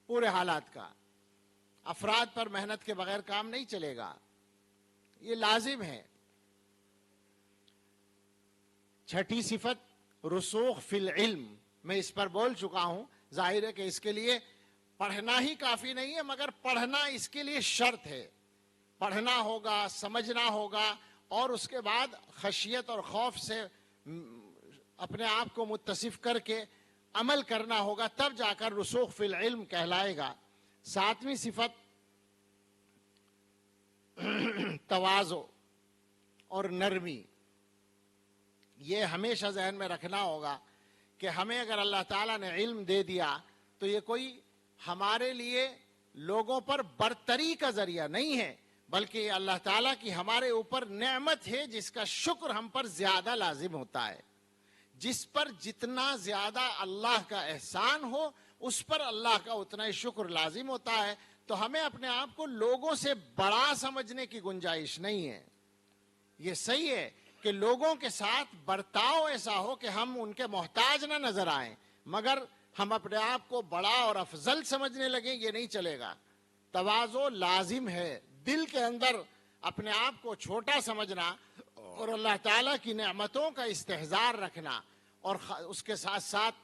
پورے حالات کا۔ افراد پر محنت کے بغیر کام نہیں چلے گا، یہ لازم ہے۔ چھٹی صفت رسوخ فی العلم، میں اس پر بول چکا ہوں۔ ظاہر ہے کہ اس کے لیے پڑھنا ہی کافی نہیں ہے، مگر پڑھنا اس کے لیے شرط ہے۔ پڑھنا ہوگا، سمجھنا ہوگا، اور اس کے بعد خشیت اور خوف سے اپنے آپ کو متصف کر کے عمل کرنا ہوگا، تب جا کر رسوخ فی العلم کہلائے گا۔ 7ویں صفت تواضع اور نرمی۔ یہ ہمیشہ ذہن میں رکھنا ہوگا کہ ہمیں اگر اللہ تعالیٰ نے علم دے دیا تو یہ کوئی ہمارے لیے لوگوں پر برتری کا ذریعہ نہیں ہے، بلکہ یہ اللہ تعالیٰ کی ہمارے اوپر نعمت ہے جس کا شکر ہم پر زیادہ لازم ہوتا ہے۔ جس پر جتنا زیادہ اللہ کا احسان ہو اس پر اللہ کا اتنا ہی شکر لازم ہوتا ہے۔ تو ہمیں اپنے آپ کو لوگوں سے بڑا سمجھنے کی گنجائش نہیں ہے۔ یہ صحیح ہے کہ لوگوں کے ساتھ برتاؤ ایسا ہو کہ ہم ان کے محتاج نہ نظر آئیں، مگر ہم اپنے آپ کو بڑا اور افضل سمجھنے لگیں، یہ نہیں چلے گا۔ تواضع لازم ہے، دل کے اندر اپنے آپ کو چھوٹا سمجھنا اور اللہ تعالیٰ کی نعمتوں کا استحضار رکھنا، اور اس کے ساتھ ساتھ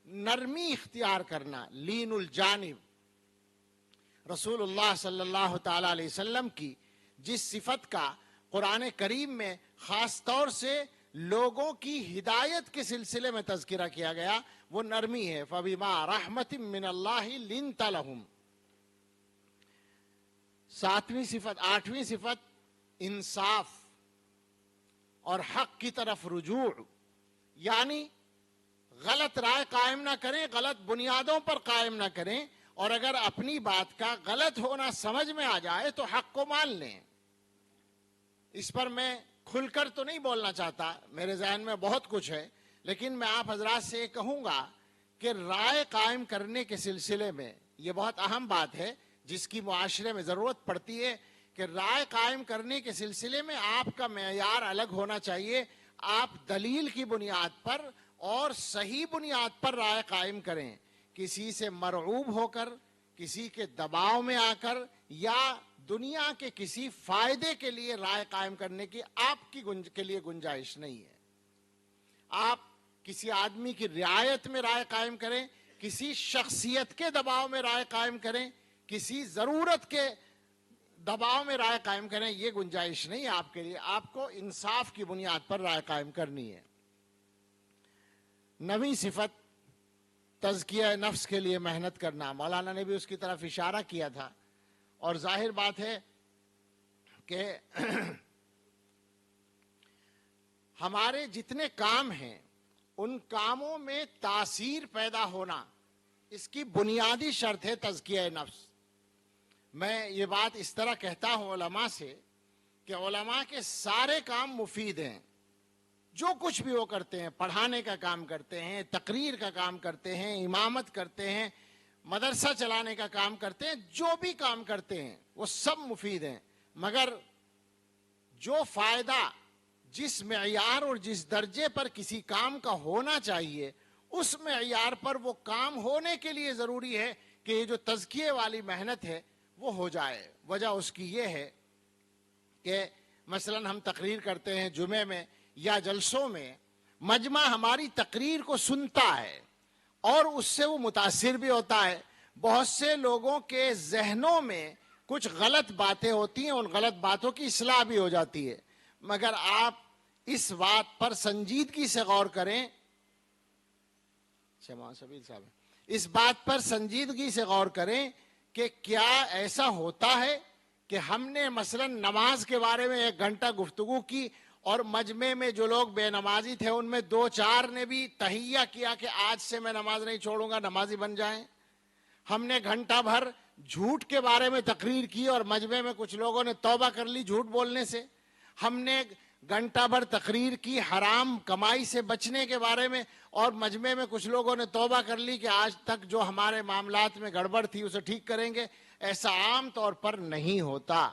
نرمی اختیار کرنا، لین الجانب۔ رسول اللہ صلی اللہ تعالیٰ علیہ وسلم کی جس صفت کا قرآن کریم میں خاص طور سے لوگوں کی ہدایت کے سلسلے میں تذکرہ کیا گیا وہ نرمی ہے۔ فَبِمَا رَحْمَةٍ مِّنَ اللَّهِ لِنْتَ لَهُمْ۔ 8ویں صفت انصاف اور حق کی طرف رجوع، یعنی غلط رائے قائم نہ کریں، غلط بنیادوں پر قائم نہ کریں، اور اگر اپنی بات کا غلط ہونا سمجھ میں آ جائے تو حق کو مان لیں۔ اس پر میں کھل کر تو نہیں بولنا چاہتا، میرے ذہن میں بہت کچھ ہے، لیکن میں آپ حضرات سے یہ کہوں گا کہ رائے قائم کرنے کے سلسلے میں یہ بہت اہم بات ہے جس کی معاشرے میں ضرورت پڑتی ہے کہ رائے قائم کرنے کے سلسلے میں آپ کا معیار الگ ہونا چاہیے۔ آپ دلیل کی بنیاد پر اور صحیح بنیاد پر رائے قائم کریں، کسی سے مرعوب ہو کر، کسی کے دباؤ میں آ کر، یا دنیا کے کسی فائدے کے لیے رائے قائم کرنے کی آپ کے لیے گنجائش نہیں ہے۔ آپ کسی آدمی کی رعایت میں رائے قائم کریں، کسی شخصیت کے دباؤ میں رائے قائم کریں، کسی ضرورت کے دباؤ میں رائے قائم کریں، یہ گنجائش نہیں ہے آپ کے لیے۔ آپ کو انصاف کی بنیاد پر رائے قائم کرنی ہے۔ 9ویں صفت تزکیہ نفس کے لیے محنت کرنا۔ مولانا نے بھی اس کی طرف اشارہ کیا تھا، اور ظاہر بات ہے کہ ہمارے جتنے کام ہیں ان کاموں میں تاثیر پیدا ہونا، اس کی بنیادی شرط ہے تزکیہ نفس۔ میں یہ بات اس طرح کہتا ہوں علماء سے کہ علماء کے سارے کام مفید ہیں، جو کچھ بھی وہ کرتے ہیں، پڑھانے کا کام کرتے ہیں، تقریر کا کام کرتے ہیں، امامت کرتے ہیں، مدرسہ چلانے کا کام کرتے ہیں، جو بھی کام کرتے ہیں وہ سب مفید ہیں، مگر جو فائدہ جس معیار اور جس درجے پر کسی کام کا ہونا چاہیے اس معیار پر وہ کام ہونے کے لیے ضروری ہے کہ یہ جو تزکیے والی محنت ہے وہ ہو جائے۔ وجہ اس کی یہ ہے کہ مثلا ہم تقریر کرتے ہیں جمعے میں یا جلسوں میں، مجمع ہماری تقریر کو سنتا ہے اور اس سے وہ متاثر بھی ہوتا ہے۔ بہت سے لوگوں کے ذہنوں میں کچھ غلط باتیں ہوتی ہیں، ان غلط باتوں کی اصلاح بھی ہو جاتی ہے، مگر آپ اس بات پر سنجیدگی سے غور کریں، اس بات پر سنجیدگی سے غور کریں کہ کیا ایسا ہوتا ہے کہ ہم نے مثلا نماز کے بارے میں 1 گھنٹہ گفتگو کی اور مجمع میں جو لوگ بے نمازی تھے ان میں 2-4 نے بھی تہیہ کیا کہ آج سے میں نماز نہیں چھوڑوں گا، نمازی بن جائیں۔ ہم نے گھنٹہ بھر جھوٹ کے بارے میں تقریر کی اور مجمع میں کچھ لوگوں نے توبہ کر لی جھوٹ بولنے سے۔ ہم نے گھنٹہ بھر تقریر کی حرام کمائی سے بچنے کے بارے میں اور مجمع میں کچھ لوگوں نے توبہ کر لی کہ آج تک جو ہمارے معاملات میں گڑبڑ تھی اسے ٹھیک کریں گے۔ ایسا عام طور پر نہیں ہوتا،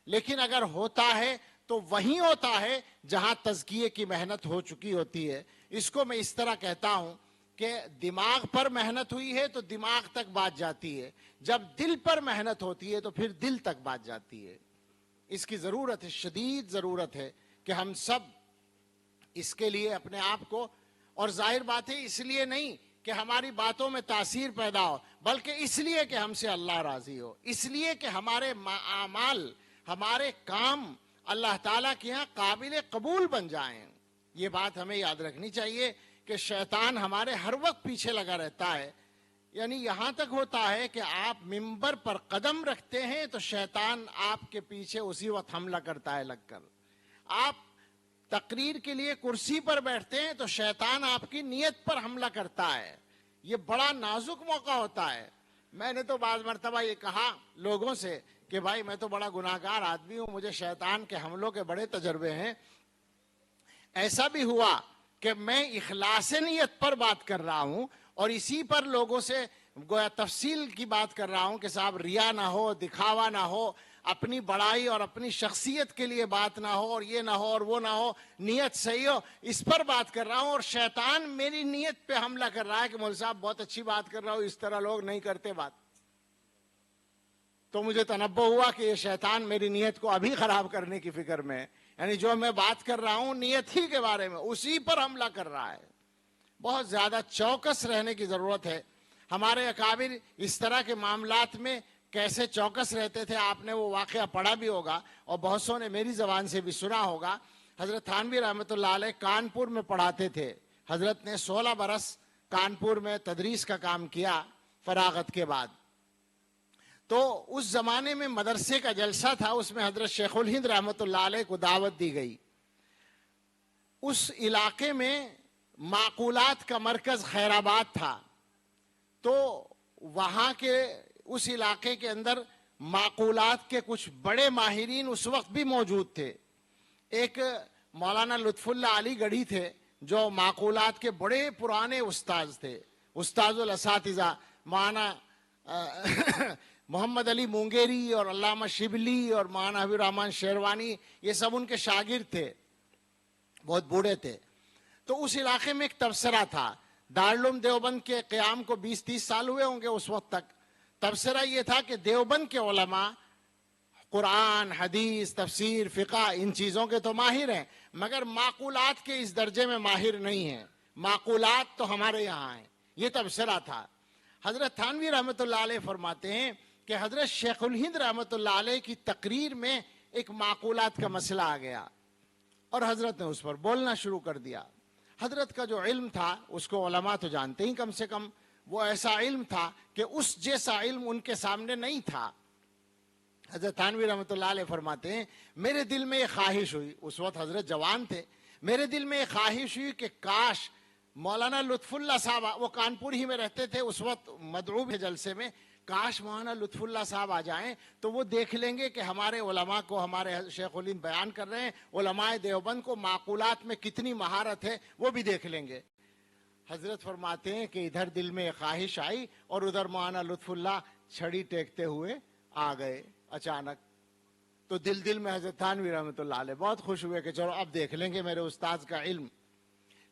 لیکن اگر ہوتا ہے تو وہیں ہوتا ہے جہاں تزکیے کی محنت ہو چکی ہوتی ہے۔ اس کو میں اس طرح کہتا ہوں کہ دماغ پر محنت ہوئی ہے تو دماغ تک بات جاتی ہے، جب دل پر محنت ہوتی ہے تو پھر دل تک بات جاتی ہے۔ اس کی ضرورت ہے، شدید ضرورت ہے کہ ہم سب اس کے لیے اپنے آپ کو، اور ظاہر بات ہے اس لیے نہیں کہ ہماری باتوں میں تاثیر پیدا ہو، بلکہ اس لیے کہ ہم سے اللہ راضی ہو، اس لیے کہ ہمارے اعمال، ہمارے کام اللہ تعالیٰ کے ہاں قابل قبول بن جائیں۔ یہ بات ہمیں یاد رکھنی چاہیے کہ شیطان ہمارے ہر وقت پیچھے لگا رہتا ہے، یعنی یہاں تک ہوتا ہے کہ آپ ممبر پر قدم رکھتے ہیں تو شیطان آپ کے پیچھے اسی وقت حملہ کرتا ہے لگ کر۔ آپ تقریر کے لیے کرسی پر بیٹھتے ہیں تو شیطان آپ کی نیت پر حملہ کرتا ہے۔ یہ بڑا نازک موقع ہوتا ہے۔ میں نے تو بعض مرتبہ یہ کہا لوگوں سے کہ بھائی میں تو بڑا گناہگار آدمی ہوں، مجھے شیطان کے حملوں کے بڑے تجربے ہیں۔ ایسا بھی ہوا کہ میں اخلاص نیت پر بات کر رہا ہوں اور اسی پر لوگوں سے گویا تفصیل کی بات کر رہا ہوں کہ صاحب ریا نہ ہو، دکھاوا نہ ہو، اپنی بڑائی اور اپنی شخصیت کے لیے بات نہ ہو، اور یہ نہ ہو اور وہ نہ ہو، نیت صحیح ہو، اس پر بات کر رہا ہوں، اور شیطان میری نیت پہ حملہ کر رہا ہے کہ مولوی صاحب بہت اچھی بات کر رہا ہو، اس طرح لوگ نہیں کرتے بات۔ تو مجھے تنبہ ہوا کہ یہ شیطان میری نیت کو ابھی خراب کرنے کی فکر میں ہے، یعنی جو میں بات کر رہا ہوں نیت ہی کے بارے میں، اسی پر حملہ کر رہا ہے۔ بہت زیادہ چوکس رہنے کی ضرورت ہے۔ ہمارے اکابر اس طرح کے معاملات میں کیسے چوکس رہتے تھے، آپ نے وہ واقعہ پڑھا بھی ہوگا اور بہت سو نے میری زبان سے بھی سنا ہوگا۔ حضرت تھانوی رحمۃ اللہ علیہ کانپور میں پڑھاتے تھے۔ حضرت نے 16 برس کانپور میں تدریس کا کام کیا فراغت کے بعد۔ تو اس زمانے میں مدرسے کا جلسہ تھا، اس میں حضرت شیخ الہند رحمۃ اللہ علیہ کو دعوت دی گئی۔ اس علاقے میں معقولات کا مرکز خیر آباد تھا، تو وہاں کے اس علاقے کے اندر معقولات کے کچھ بڑے ماہرین اس وقت بھی موجود تھے۔ ایک مولانا لطف اللہ علی گڑھی تھے جو معقولات کے بڑے پرانے استاذ تھے، استاذ الاساتذہ، مولانا محمد علی مونگیری اور علامہ شبلی اور مولانا حبیب الرحمن شیروانی، یہ سب ان کے شاگرد تھے، بہت بوڑھے تھے۔ تو اس علاقے میں ایک تبصرہ تھا، دارالعلوم دیوبند کے قیام کو 20-30 سال ہوئے ہوں گے اس وقت تک۔ تبصرہ یہ تھا کہ دیوبند کے علماء قرآن، حدیث، تفسیر، فقہ ان چیزوں کے تو ماہر ہیں، مگر معقولات کے اس درجے میں ماہر نہیں ہیں۔ معقولات تو ہمارے یہاں ہیں، یہ تبصرہ تھا۔ حضرت تھانوی رحمۃ اللہ علیہ فرماتے ہیں کہ حضرت شیخ الہند رحمۃ اللہ علیہ کی تقریر میں ایک معقولات کا مسئلہ آ گیا اور حضرت نے اس پر بولنا شروع کر دیا۔ حضرت کا جو علم تھا اس کو علماء تو جانتے ہی، کم سے کم وہ ایسا علم تھا کہ اس جیسا علم ان کے سامنے نہیں تھا۔ حضرت تھانوی رحمۃ اللہ علیہ فرماتے ہیں میرے دل میں یہ خواہش ہوئی، اس وقت حضرت جوان تھے، میرے دل میں یہ خواہش ہوئی کہ کاش مولانا لطف اللہ صاحب، وہ کانپور ہی میں رہتے تھے اس وقت، مدعو ہے جلسے میں، کاش مولانا لطف اللہ صاحب آ جائیں تو وہ دیکھ لیں گے کہ ہمارے علماء کو ہمارے شیخ الہند بیان کر رہے ہیں، علماء دیوبند کو معقولات میں کتنی مہارت ہے وہ بھی دیکھ لیں گے۔ حضرت فرماتے ہیں کہ ادھر دل میں خواہش آئی اور ادھر مولانا لطف اللہ چھڑی ٹیکتے ہوئے آ گئے اچانک۔ تو دل میں حضرت تھانوی رحمۃ اللہ علیہ بہت خوش ہوئے کہ چلو اب دیکھ لیں گے میرے استاذ کا علم.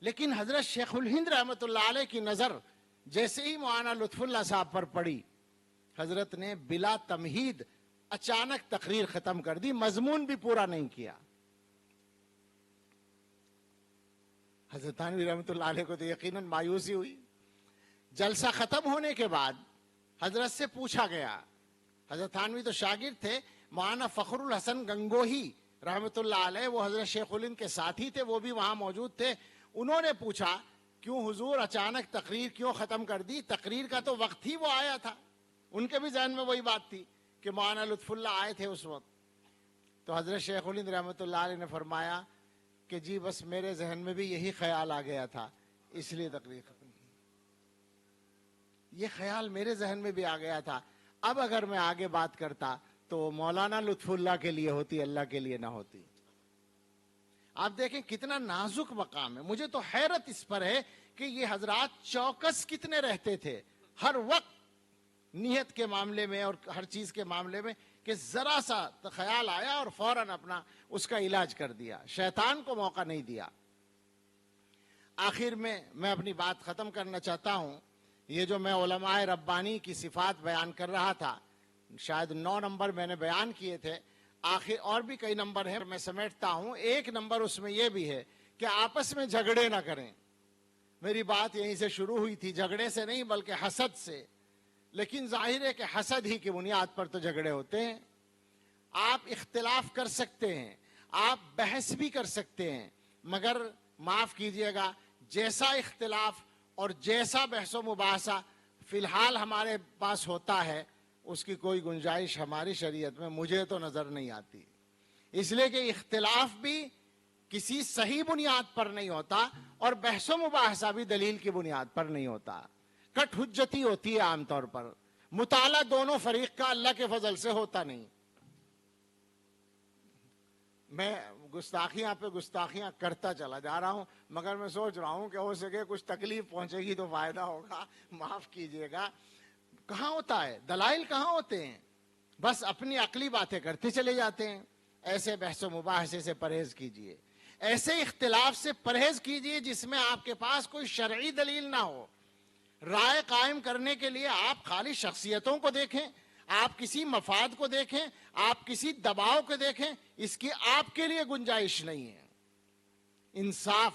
لیکن حضرت شیخ الہند رحمۃ اللہ علیہ کی نظر جیسے ہی مولانا لطف اللہ صاحب پر پڑی، حضرت نے بلا تمہید اچانک تقریر ختم کر دی، مضمون بھی پورا نہیں کیا. حضرت تھانوی رحمۃ اللہ علیہ کو تو یقیناً مایوسی ہوئی. جلسہ ختم ہونے کے بعد حضرت سے پوچھا گیا، حضرت تھانوی تو شاگرد تھے، مولانا فخر الحسن گنگوہی رحمۃ اللہ علیہ وہ حضرت شیخ الہند کے ساتھی تھے، وہ بھی وہاں موجود تھے. انہوں نے پوچھا کیوں حضور اچانک تقریر کیوں ختم کر دی؟ تقریر کا تو وقت ہی وہ آیا تھا. ان کے بھی ذہن میں وہی بات تھی کہ مولانا لطف اللہ آئے تھے اس وقت. تو حضرت شیخ الہند رحمۃ اللہ علیہ نے فرمایا کہ جی بس میرے ذہن میں بھی یہی خیال آ گیا تھا، اس لیے تقریر ختم کی. یہ خیال میرے ذہن میں بھی آ گیا تھا. اب اگر میں آگے بات کرتا تو مولانا لطف اللہ کے لیے ہوتی، اللہ کے لیے نہ ہوتی. آپ دیکھیں کتنا نازک مقام ہے. مجھے تو حیرت اس پر ہے کہ یہ حضرات چوکس کتنے رہتے تھے ہر وقت نیت کے معاملے میں اور ہر چیز کے معاملے میں، کہ ذرا سا خیال آیا اور فوراً اپنا اس کا علاج کر دیا، شیطان کو موقع نہیں دیا. آخر میں اپنی بات ختم کرنا چاہتا ہوں. یہ جو میں علماء ربانی کی صفات بیان کر رہا تھا، شاید 9 نمبر میں نے بیان کیے تھے، آخر اور بھی کئی نمبر ہیں، میں سمیٹتا ہوں. ایک نمبر اس میں یہ بھی ہے کہ آپس میں جھگڑے نہ کریں. میری بات یہیں سے شروع ہوئی تھی، جھگڑے سے نہیں بلکہ حسد سے. لیکن ظاہر ہے کہ حسد ہی کی بنیاد پر تو جھگڑے ہوتے ہیں. آپ اختلاف کر سکتے ہیں، آپ بحث بھی کر سکتے ہیں، مگر معاف کیجئے گا، جیسا اختلاف اور جیسا بحث و مباحثہ فی الحال ہمارے پاس ہوتا ہے، اس کی کوئی گنجائش ہماری شریعت میں مجھے تو نظر نہیں آتی. اس لیے کہ اختلاف بھی کسی صحیح بنیاد پر نہیں ہوتا اور بحث و مباحثہ بھی دلیل کی بنیاد پر نہیں ہوتا. کٹ حجتی ہوتی ہے عام طور پر. مطالعہ دونوں فریق کا اللہ کے فضل سے ہوتا نہیں. میں گستاخیاں پہ گستاخیاں کرتا چلا جا رہا ہوں، مگر میں سوچ رہا ہوں کہ ہو سکے کچھ تکلیف پہنچے گی تو فائدہ ہوگا، معاف کیجئے گا. کہاں ہوتا ہے دلائل؟ کہاں ہوتے ہیں؟ بس اپنی عقلی باتیں کرتے چلے جاتے ہیں. ایسے بحث و مباحثے سے پرہیز کیجئے، ایسے اختلاف سے پرہیز کیجئے جس میں آپ کے پاس کوئی شرعی دلیل نہ ہو. رائے قائم کرنے کے لیے آپ خالی شخصیتوں کو دیکھیں، آپ کسی مفاد کو دیکھیں، آپ کسی دباؤ کو دیکھیں، اس کی آپ کے لیے گنجائش نہیں ہے. انصاف،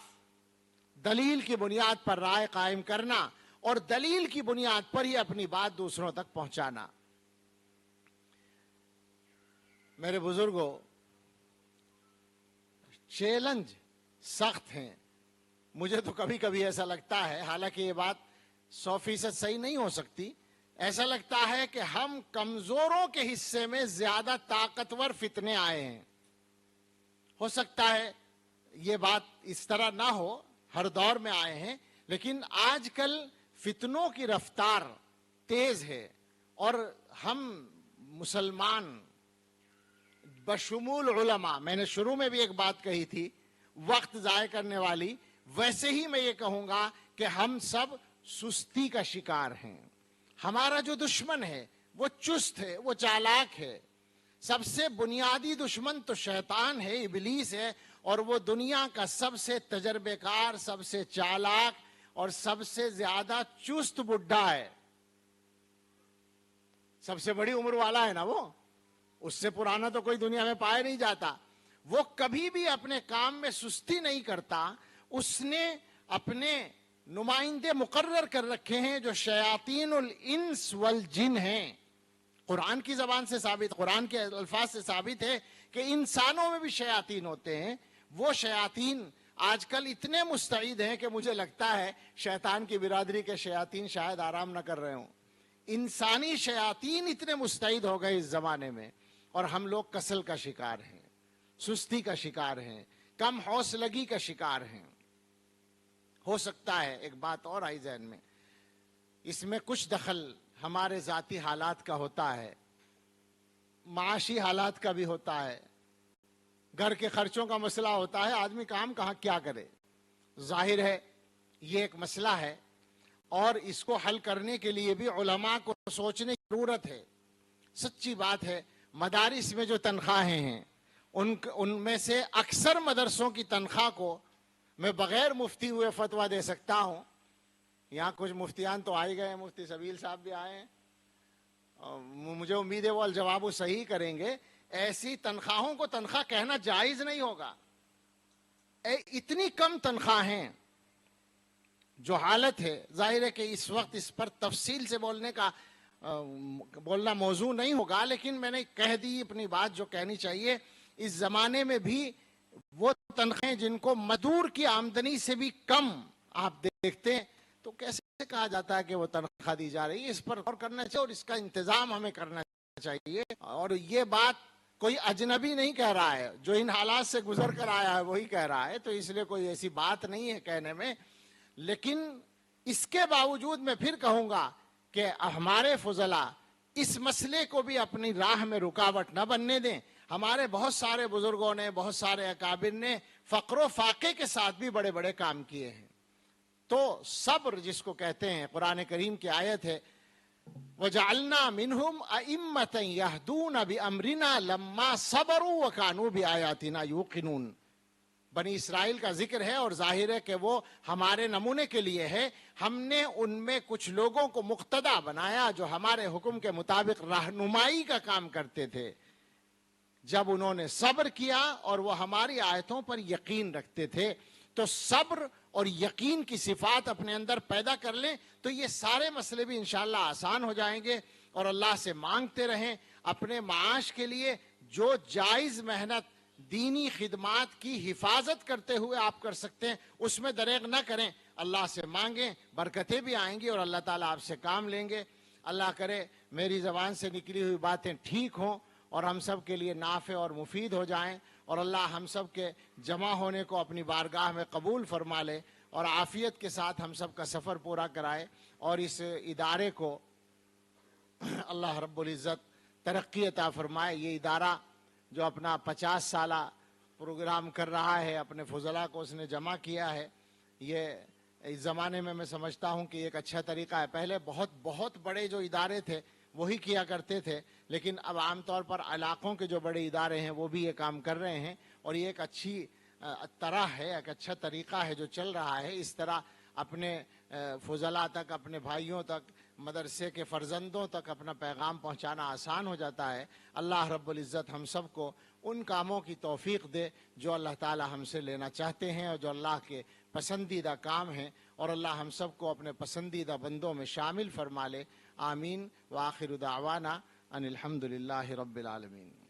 دلیل کی بنیاد پر رائے قائم کرنا اور دلیل کی بنیاد پر ہی اپنی بات دوسروں تک پہنچانا. میرے بزرگوں، چیلنج سخت ہیں. مجھے تو کبھی کبھی ایسا لگتا ہے، حالانکہ یہ بات 100% صحیح نہیں ہو سکتی، ایسا لگتا ہے کہ ہم کمزوروں کے حصے میں زیادہ طاقتور فتنے آئے ہیں. ہو سکتا ہے یہ بات اس طرح نہ ہو، ہر دور میں آئے ہیں، لیکن آج کل فتنوں کی رفتار تیز ہے اور ہم مسلمان بشمول علماء، میں نے شروع میں بھی ایک بات کہی تھی وقت ضائع کرنے والی، ویسے ہی میں یہ کہوں گا کہ ہم سب سستی کا شکار ہیں. ہمارا جو دشمن ہے وہ چست ہے، وہ چالاک ہے. سب سے بنیادی دشمن تو شیطان ہے، ابلیس ہے، اور وہ دنیا کا سب سے تجربے کار، سب سے چالاک اور سب سے زیادہ چست بڈھا ہے. سب سے بڑی عمر والا ہے نا وہ، اس سے پرانا تو کوئی دنیا میں پایا نہیں جاتا. وہ کبھی بھی اپنے کام میں سستی نہیں کرتا. اس نے اپنے نمائندے مقرر کر رکھے ہیں جو شیاطین الانس والجن ہیں. قرآن کی زبان سے ثابت، قرآن کے الفاظ سے ثابت ہے کہ انسانوں میں بھی شیاطین ہوتے ہیں. وہ شیاطین آج کل اتنے مستعد ہیں کہ مجھے لگتا ہے شیطان کی برادری کے شیاطین شاید آرام نہ کر رہے ہوں. انسانی شیاطین اتنے مستعد ہو گئے اس زمانے میں، اور ہم لوگ کسل کا شکار ہیں، سستی کا شکار ہیں، کم حوصلگی کا شکار ہیں. ہو سکتا ہے ایک بات اور آئی ذہن میں، اس میں کچھ دخل ہمارے ذاتی حالات کا ہوتا ہے، معاشی حالات کا بھی ہوتا ہے، گھر کے خرچوں کا مسئلہ ہوتا ہے، آدمی کام کہاں کیا کرے. ظاہر ہے یہ ایک مسئلہ ہے اور اس کو حل کرنے کے لیے بھی علماء کو سوچنے کی ضرورت ہے. سچی بات ہے، مدارس میں جو تنخواہیں ہیں ان میں سے اکثر مدرسوں کی تنخواہ کو میں بغیر مفتی ہوئے فتویٰ دے سکتا ہوں. یہاں کچھ مفتیان تو آئے گئے ہیں, مفتی سبیل صاحب بھی آئے ہیں, مجھے امید ہے وہ الجواب صحیح کریں گے. ایسی تنخواہوں کو تنخواہ کہنا جائز نہیں ہوگا. اتنی کم تنخواہیں جو حالت ہے, ظاہر ہے کہ اس وقت اس پر تفصیل سے بولنا موضوع نہیں ہوگا, لیکن میں نے کہہ دی اپنی بات جو کہنی چاہیے. اس زمانے میں بھی وہ تنخواہیں جن کو مزدور کی آمدنی سے بھی کم آپ دیکھتے ہیں, تو کیسے کہا جاتا ہے کہ وہ تنخواہ دی جا رہی ہے؟ اس پر غور کرنا چاہیے اور اس کا انتظام ہمیں کرنا چاہیے. اور یہ بات کوئی اجنبی نہیں کہہ رہا ہے, جو ان حالات سے گزر کر آیا ہے وہی کہہ رہا ہے, تو اس لیے کوئی ایسی بات نہیں ہے کہنے میں. لیکن اس کے باوجود میں پھر کہوں گا کہ ہمارے فضلاء اس مسئلے کو بھی اپنی راہ میں رکاوٹ نہ بننے دیں. ہمارے بہت سارے بزرگوں نے, بہت سارے اکابر نے فقر و فاقے کے ساتھ بھی بڑے بڑے کام کیے ہیں. تو صبر جس کو کہتے ہیں, قرآن کریم کی آیت ہے وَجَعَلْنَا مِنْهُمْ أَئِمَّةً يَهْدُونَ بِأَمْرِنَا لَمَّا صَبَرُوا وَكَانُوا بِآيَاتِنَا يُوقِنُونَ. بنی اسرائیل کا ذکر ہے اور ظاہر ہے کہ وہ ہمارے نمونے کے لیے ہے. ہم نے ان میں کچھ لوگوں کو مقتدا بنایا جو ہمارے حکم کے مطابق رہنمائی کا کام کرتے تھے, جب انہوں نے صبر کیا اور وہ ہماری آیتوں پر یقین رکھتے تھے. تو صبر اور یقین کی صفات اپنے اندر پیدا کر لیں تو یہ سارے مسئلے بھی انشاءاللہ آسان ہو جائیں گے. اور اللہ سے مانگتے رہیں اپنے معاش کے لیے جو جائز محنت دینی خدمات کی حفاظت کرتے ہوئے آپ کر سکتے ہیں, اس میں دریغ نہ کریں. اللہ سے مانگیں, برکتیں بھی آئیں گی اور اللہ تعالیٰ آپ سے کام لیں گے. اللہ کرے میری زبان سے نکلی ہوئی باتیں ٹھیک ہوں اور ہم سب کے لیے نافع اور مفید ہو جائیں, اور اللہ ہم سب کے جمع ہونے کو اپنی بارگاہ میں قبول فرما لے اور عافیت کے ساتھ ہم سب کا سفر پورا کرائے. اور اس ادارے کو اللہ رب العزت ترقی عطا فرمائے. یہ ادارہ جو اپنا 50 سالہ پروگرام کر رہا ہے, اپنے فضلاء کو اس نے جمع کیا ہے, یہ اس زمانے میں سمجھتا ہوں کہ ایک اچھا طریقہ ہے. پہلے بہت بہت بڑے جو ادارے تھے وہی کیا کرتے تھے, لیکن اب عام طور پر علاقوں کے جو بڑے ادارے ہیں وہ بھی یہ کام کر رہے ہیں, اور یہ ایک اچھی طرح ہے, ایک اچھا طریقہ ہے جو چل رہا ہے. اس طرح اپنے فضلاء تک, اپنے بھائیوں تک, مدرسے کے فرزندوں تک اپنا پیغام پہنچانا آسان ہو جاتا ہے. اللہ رب العزت ہم سب کو ان کاموں کی توفیق دے جو اللہ تعالی ہم سے لینا چاہتے ہیں اور جو اللہ کے پسندیدہ کام ہیں, اور اللہ ہم سب کو اپنے پسندیدہ بندوں میں شامل فرما لے. آمین. وآخر دعوانا ان الحمد للہ رب العالمین.